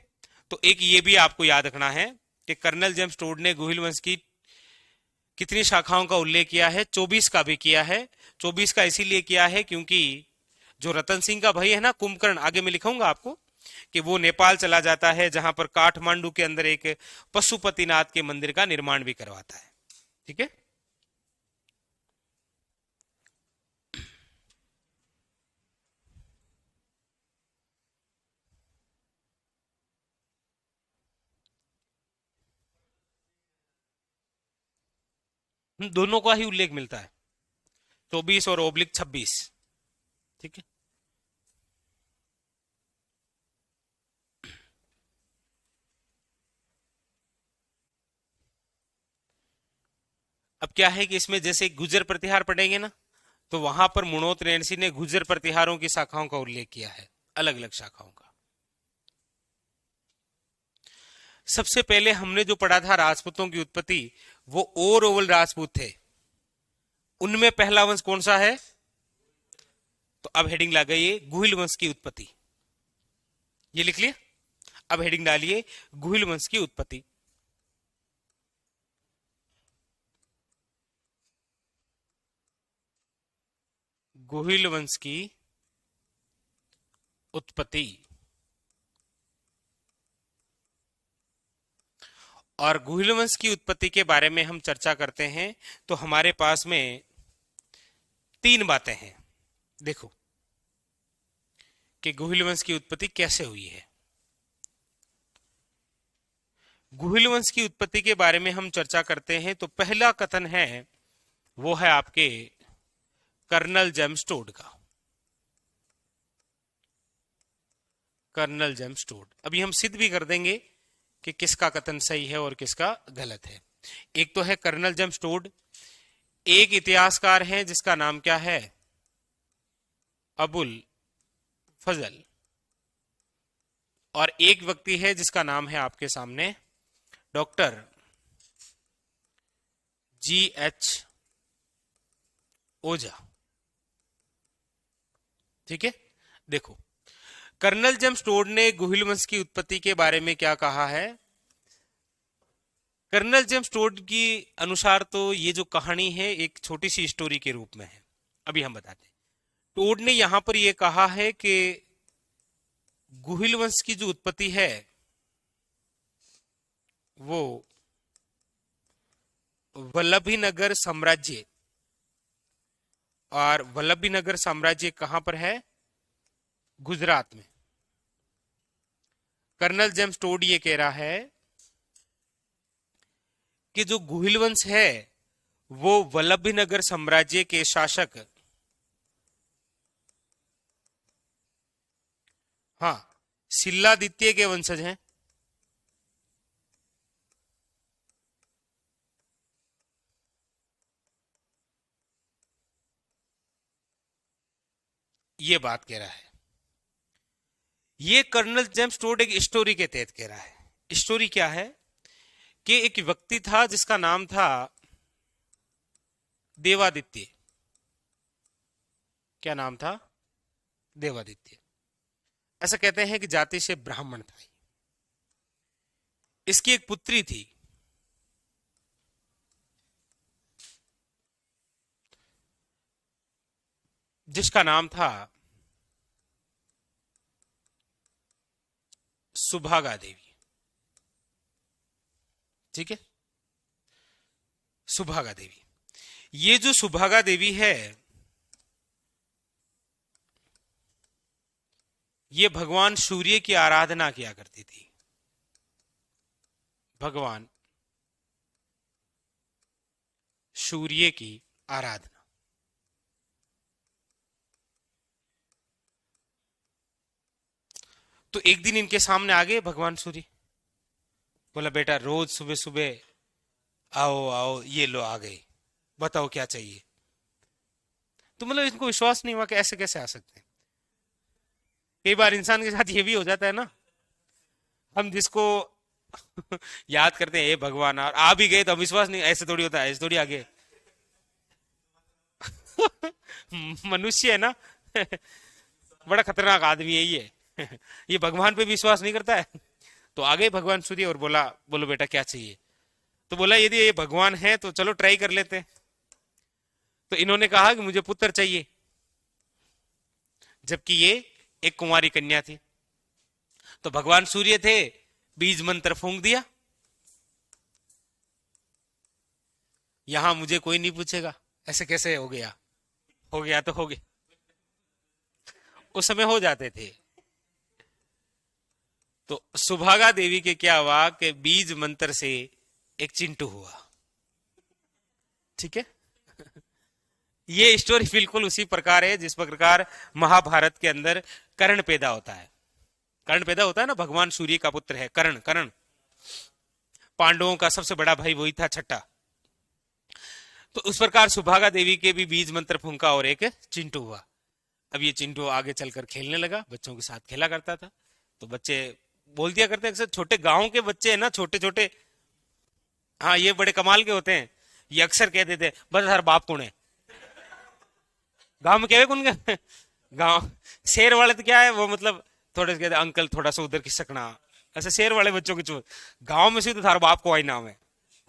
तो एक ये भी आपको याद रखना है कि कर्नल जेम्स टोड ने गोहिल वंश की कितनी शाखाओं का उल्लेख किया है? 24 का भी किया है। 24 का इसीलिए किया है क्योंकि जो रतन सिंह का भाई है ना कुंभकर्ण, आगे मैं लिखूंगा आपको, कि वो नेपाल चला जाता है जहां पर काठमांडू के अंदर एक पशुपतिनाथ के मंदिर का निर्माण भी करवाता है। ठीक है। दोनों का ही उल्लेख मिलता है, 24 और ओब्लिक 26। ठीक है। अब क्या है कि इसमें जैसे गुर्जर प्रतिहार पढ़ेंगे ना, तो वहां पर मुणोत रेणसी ने गुर्जर प्रतिहारों की शाखाओं का उल्लेख किया है, अलग अलग शाखाओं का। सबसे पहले हमने जो पढ़ा था राजपूतों की उत्पत्ति, वो ओवल राजपूत थे। उनमें पहला वंश कौन सा है? तो अब हेडिंग लगाइए गुहिल वंश की उत्पत्ति, ये लिख लिया। अब हेडिंग डालिए गुहिल वंश की उत्पत्ति। गुहिल वंश की उत्पत्ति। और गुहिल वंश की उत्पत्ति के बारे में हम चर्चा करते हैं तो हमारे पास में तीन बातें हैं। देखो कि गुहिल वंश की उत्पत्ति कैसे हुई है। गुहिल वंश की उत्पत्ति के बारे में हम चर्चा करते हैं तो पहला कथन है वो है आपके कर्नल जेम्स टोड का। Colonel James Tod. अभी हम सिद्ध भी कर देंगे कि किसका कथन सही है और किसका गलत है। एक तो है कर्नल जेम्स टोड, एक इतिहासकार है जिसका नाम क्या है? अबुल फजल, और एक व्यक्ति है जिसका नाम है आपके सामने डॉक्टर G.H. ओझा। ठीक है, देखो कर्नल जेम्स टोड ने गुहिल वंश की उत्पत्ति के बारे में क्या कहा है। कर्नल जेम्स टोड की अनुसार तो ये जो कहानी है एक छोटी सी स्टोरी के रूप में है। अभी हम बताते हैं। टोड ने यहां पर यह कहा है कि गुहिल वंश की जो उत्पत्ति है वो वल्लभीनगर साम्राज्य, और वल्लभीनगर साम्राज्य कहां पर है? गुजरात में। कर्नल जेम्स टोड ये कह रहा है कि जो गुहिल वंश है वो वल्लभीनगर साम्राज्य के शासक, हाँ, शिलादित्य के वंशज हैं। ये बात कह रहा है। ये कर्नल जेम्स टोड एक स्टोरी के तहत कह रहा है। स्टोरी क्या है कि एक व्यक्ति था जिसका नाम था देवादित्य। क्या नाम था? देवादित्य। ऐसा कहते हैं कि जाति से ब्राह्मण था। इसकी एक पुत्री थी, जिसका नाम था सुभागा देवी। ठीक है, सुभागा देवी। ये जो सुभागा देवी है ये भगवान सूर्य की आराधना किया करती थी। भगवान सूर्य की आराधना। तो एक दिन इनके सामने आ गए भगवान सूर्य। बोला बेटा रोज सुबह सुबह आओ आओ, ये लो आ गए, बताओ क्या चाहिए। तो मतलब इनको विश्वास नहीं हुआ कि ऐसे कैसे आ सकते हैं। कई बार इंसान के साथ ये भी हो जाता है ना, हम जिसको याद करते हैं हे भगवान, और आ भी गए तो हम विश्वास नहीं, ऐसे थोड़ी होता है, ऐसे थोड़ी आ गए। मनुष्य है ना, बड़ा खतरनाक आदमी है ये। ये भगवान पे विश्वास नहीं करता है। तो आ गए भगवान सूर्य और बोला बोलो बेटा क्या चाहिए। तो बोला यदि ये भगवान है तो चलो ट्राई कर लेते हैं। तो इन्होंने कहा कि मुझे पुत्र चाहिए, जबकि ये एक कुंवारी कन्या थी। तो भगवान सूर्य थे, बीज मंत्र फूंक दिया, यहां मुझे कोई नहीं पूछेगा, ऐसे कैसे हो गया, हो गया तो हो गया। उस समय हो जाते थे। तो सुभागा देवी के क्या हुआ कि बीज मंत्र से एक चिंटू हुआ। ठीक है, ये स्टोरी बिल्कुल उसी प्रकार है जिस प्रकार महाभारत के अंदर कर्ण पैदा होता है। कर्ण पैदा होता है ना, भगवान सूर्य का पुत्र है कर्ण। पांडवों का सबसे बड़ा भाई वही था, छठा। तो उस प्रकार सुभागा देवी के भी बीज मंत्र फूंका और एक चिंटू हुआ। अब ये चिंटू आगे चलकर खेलने लगा, बच्चों के साथ खेला करता था। तो बच्चे बोल दिया करते अक्सर, छोटे गांव के बच्चे है ना, छोटे छोटे, हाँ ये बड़े कमाल के होते हैं। ये अक्सर कह देते बस हर बाप कौन है, गांव में कहे कौन का गांव। शेर वाले तो क्या है वो, मतलब थोड़े से कहते अंकल थोड़ा सा उधर खिसकना, ऐसे शेर वाले बच्चों की चोट। गांव में से तो थारा बाप को आई नाम है,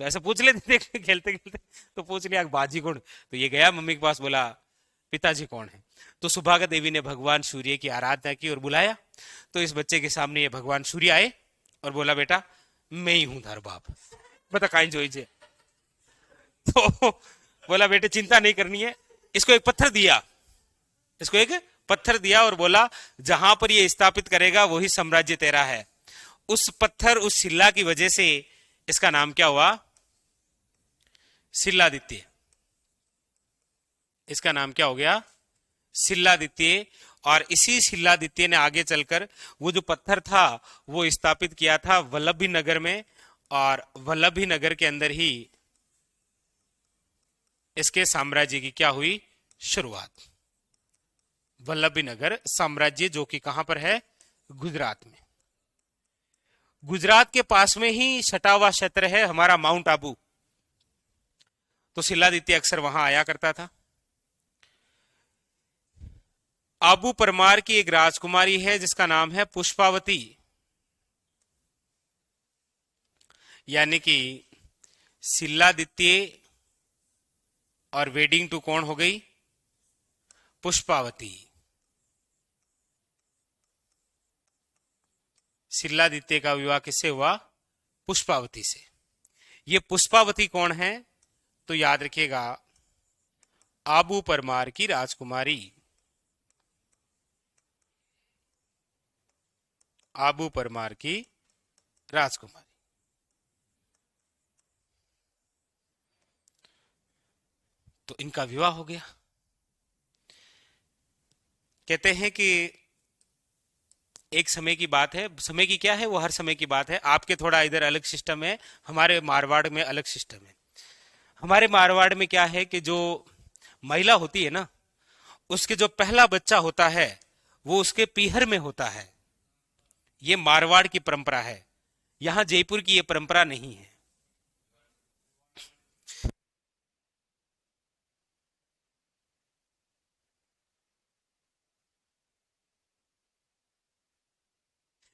तो ऐसे पूछ लेते थे खेलते खेलते, तो पूछ लिया बाजी कौन। तो ये गया मम्मी के पास, बोला पिताजी कौन है। तो सुभागा देवी ने भगवान सूर्य की आराधना की और बुलाया। तो इस बच्चे के सामने ये भगवान सूर्य आए और बोला बेटा मैं ही हूं थार बाप, बता काई जोईजे। तो बोला बेटे चिंता नहीं करनी है। इसको एक पत्थर दिया, इसको एक पत्थर दिया और बोला जहां पर ये स्थापित करेगा वही साम्राज्य तेरा है। उस पत्थर, उस शिला की वजह से इसका नाम क्या हुआ, शिलादित्य। इसका नाम क्या हो गया, शिलादित्य। और इसी शिलादित्य ने आगे चलकर वो जो पत्थर था वो स्थापित किया था वल्लभी नगर में, और वल्लभी नगर के अंदर ही इसके साम्राज्य की क्या हुई, शुरुआत। वल्लभी नगर साम्राज्य जो कि कहां पर है, गुजरात में। गुजरात के पास में ही सटा हुआ क्षेत्र है हमारा माउंट आबू। तो शिलादित्य अक्सर वहां आया करता था। आबू परमार की एक राजकुमारी है जिसका नाम है पुष्पावती, यानी कि शिलादित्य और वेडिंग टू कौन हो गई, पुष्पावती। शिलादित्य का विवाह किससे हुआ, पुष्पावती से। ये पुष्पावती कौन है, तो याद रखिएगा आबू परमार की राजकुमारी, आबू परमार की राजकुमारी। तो इनका विवाह हो गया। कहते हैं कि एक समय की बात है, समय की क्या है वो हर समय की बात है। आपके थोड़ा इधर अलग सिस्टम है, हमारे मारवाड़ में अलग सिस्टम है। हमारे मारवाड़ में क्या है कि जो महिला होती है ना, उसके जो पहला बच्चा होता है वो उसके पीहर में होता है। ये मारवाड़ की परंपरा है, यहां जयपुर की ये परंपरा नहीं है।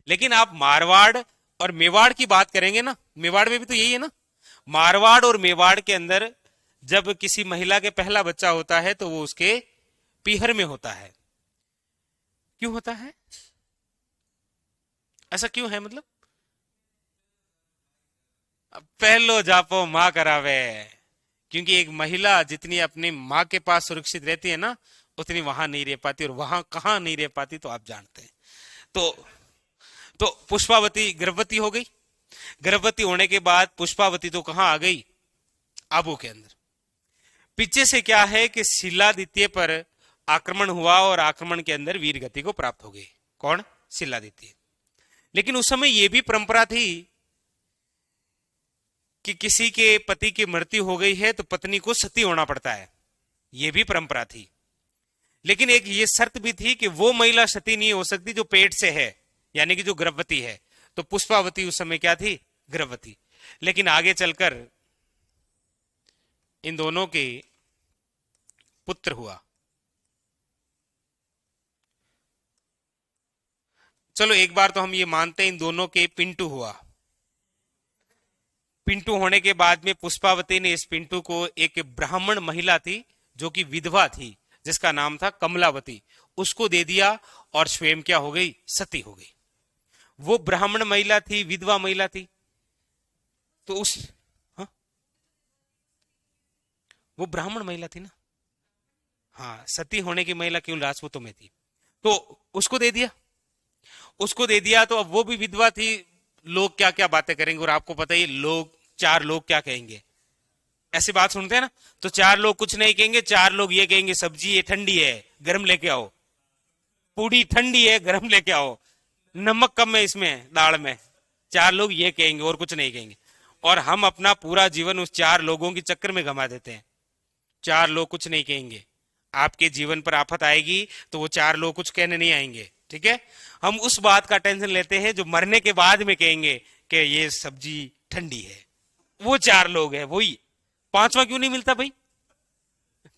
लेकिन आप मारवाड़ और मेवाड़ की बात करेंगे ना, मेवाड़ में भी तो यही है ना। मारवाड़ और मेवाड़ के अंदर जब किसी महिला के पहला बच्चा होता है तो वो उसके पीहर में होता है। क्यों होता है ऐसा, क्यों है मतलब, पहलो जापो मां करावे। क्योंकि एक महिला जितनी अपनी मां के पास सुरक्षित रहती है ना, उतनी वहां नहीं रह पाती, और वहां कहां नहीं रह पाती तो आप जानते हैं। तो पुष्पावती गर्भवती हो गई। गर्भवती होने के बाद पुष्पावती तो कहां आ गई, आबू के अंदर। पीछे से क्या है कि शिलादित्य पर आक्रमण हुआ और आक्रमण के अंदर वीर गति को प्राप्त हो गई। कौन, शिलादित्य। लेकिन उस समय यह भी परंपरा थी कि किसी के पति की मृत्यु हो गई है तो पत्नी को सती होना पड़ता है, यह भी परंपरा थी। लेकिन एक ये शर्त भी थी कि वो महिला सती नहीं हो सकती जो पेट से है, यानी कि जो गर्भवती है। तो पुष्पावती उस समय क्या थी, गर्भवती। लेकिन आगे चलकर इन दोनों के पुत्र हुआ। चलो एक बार तो हम ये मानते हैं इन दोनों के पिंटू हुआ। पिंटू होने के बाद में पुष्पावती ने इस पिंटू को एक ब्राह्मण महिला थी जो कि विधवा थी, जिसका नाम था कमलावती, उसको दे दिया और स्वयं क्या हो गई, सती हो गई। वो ब्राह्मण महिला थी, विधवा महिला थी, तो उस हाँ? वो ब्राह्मण महिला थी ना, हाँ, सती होने की महिला केवल राजपूतों में थी। तो उसको दे दिया, उसको दे दिया। तो अब वो भी विधवा थी, लोग क्या क्या बातें करेंगे, और आपको पता ही लोग, चार लोग क्या कहेंगे, ऐसी बात सुनते हैं ना। तो चार लोग कुछ नहीं कहेंगे, चार लोग ये कहेंगे सब्जी ये ठंडी है गर्म लेके आओ, पूड़ी ठंडी है गर्म लेके आओ, नमक कम है इसमें दाल में। चार लोग ये कहेंगे और कुछ नहीं कहेंगे। और हम अपना पूरा जीवन उस चार लोगों के चक्कर में गंवा देते हैं। चार लोग कुछ नहीं कहेंगे। आपके जीवन पर आफत आएगी तो वो चार लोग कुछ कहने नहीं आएंगे, ठीक है। हम उस बात का टेंशन लेते हैं जो मरने के बाद में कहेंगे कि ये सब्जी ठंडी है। वो चार लोग हैं, वही पांचवा क्यों नहीं मिलता भाई?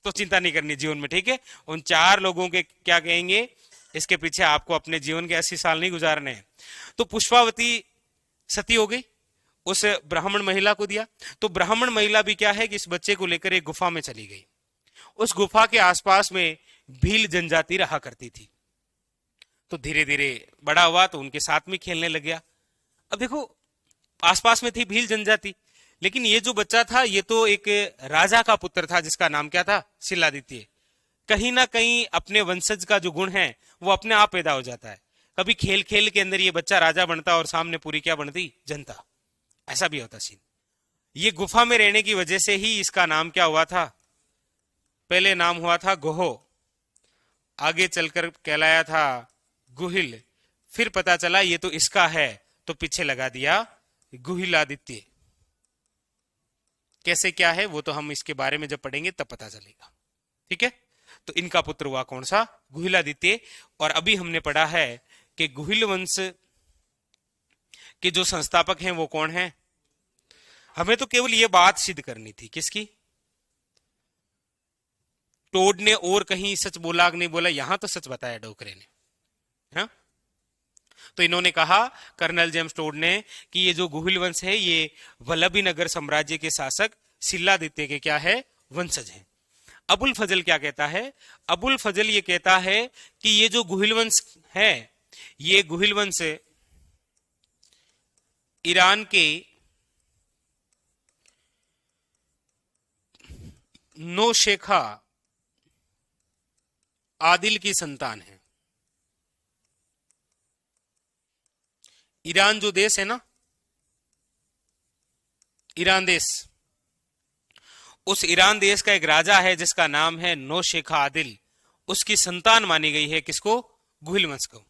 तो चिंता नहीं करनी जीवन में, ठीक है। उन चार लोगों के क्या कहेंगे, इसके पीछे आपको अपने जीवन के 80 साल नहीं गुजारने हैं। तो पुष्पावती सती हो गई, उस ब्राह्मण महिला को दिया। तो ब्राह्मण महिला भी क्या है कि इस बच्चे को लेकर एक गुफा में चली गई। उस गुफा के आसपास में भील जनजाति रहा करती थी। तो धीरे धीरे बड़ा हुआ तो उनके साथ में खेलने लग गया। अब देखो, आसपास में थी भील जनजाति, लेकिन ये जो बच्चा था ये तो एक राजा का पुत्र था जिसका नाम क्या था, शिलादित्य। कहीं ना कहीं अपने वंशज का जो गुण है वो अपने आप पैदा हो जाता है। कभी खेल खेल के अंदर ये बच्चा राजा बनता और सामने पूरी क्या बनती, जनता। ऐसा भी होता सीन। ये गुफा में रहने की वजह से ही इसका नाम क्या हुआ था, पहले नाम हुआ था गोहो, आगे चलकर कहलाया था गुहिल, फिर पता चला ये तो इसका है तो पीछे लगा दिया गुहिलादित्य। कैसे क्या है वो तो हम इसके बारे में जब पढ़ेंगे तब पता चलेगा, ठीक है। तो इनका पुत्र हुआ कौन सा, गुहिलादित्य। और अभी हमने पढ़ा है कि गुहिल वंश के जो संस्थापक हैं वो कौन है। हमें तो केवल ये बात सिद्ध करनी थी, किसकी, टोड ने और कहीं सच बोला कि नहीं बोला, यहां तो सच बताया डोकरे ने। हाँ? तो इन्होंने कहा, कर्नल जेम्स टोड ने, कि ये जो गुहिल वंश है ये वल्लभी नगर साम्राज्य के शासक शिलादित्य के क्या है, वंशज हैं। अबुल फजल क्या कहता है, अबुल फजल ये कहता है कि ये जो गुहिल वंश है, ये गुहिल वंश ईरान के नौशेखा आदिल की संतान है। ईरान जो देश है ना, ईरान देश, उस ईरान देश का एक राजा है जिसका नाम है नौशेखा आदिल, उसकी संतान मानी गई है किसको, गुहिल वंश को।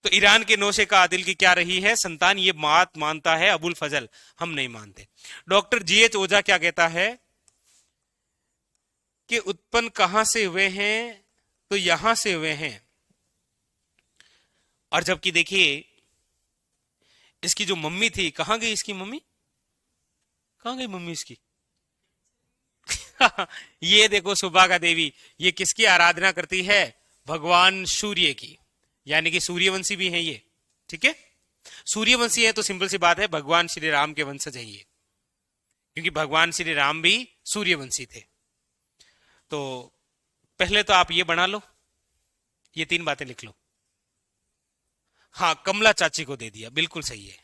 तो ईरान के नौशेखा आदिल की क्या रही है संतान, ये बात मानता है अबुल फजल, हम नहीं मानते। डॉक्टर जीएच ओझा क्या कहता है कि उत्पन्न कहां से हुए हैं, तो यहां से हुए हैं। और जबकि देखिए, इसकी जो मम्मी थी, कहां गई इसकी मम्मी, कहां गई मम्मी इसकी ये देखो सुभागा देवी, ये किसकी आराधना करती है, भगवान सूर्य की, यानी कि सूर्यवंशी भी है ये, ठीक है। सूर्यवंशी है तो सिंपल सी बात है, भगवान श्री राम के वंशज है ये, क्योंकि भगवान श्री राम भी सूर्यवंशी थे। तो पहले तो आप ये बना लो, ये तीन बातें लिख लो। हाँ, कमला चाची को दे दिया, बिल्कुल सही है।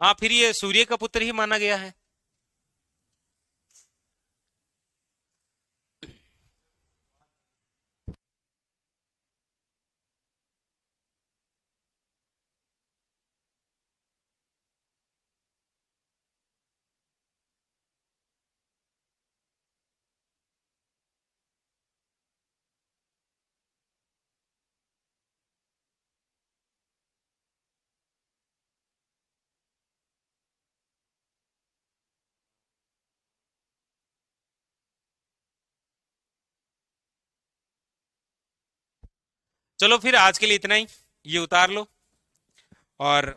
हाँ, फिर ये सूर्य का पुत्र ही माना गया है। चलो फिर आज के लिए इतना ही, ये उतार लो। और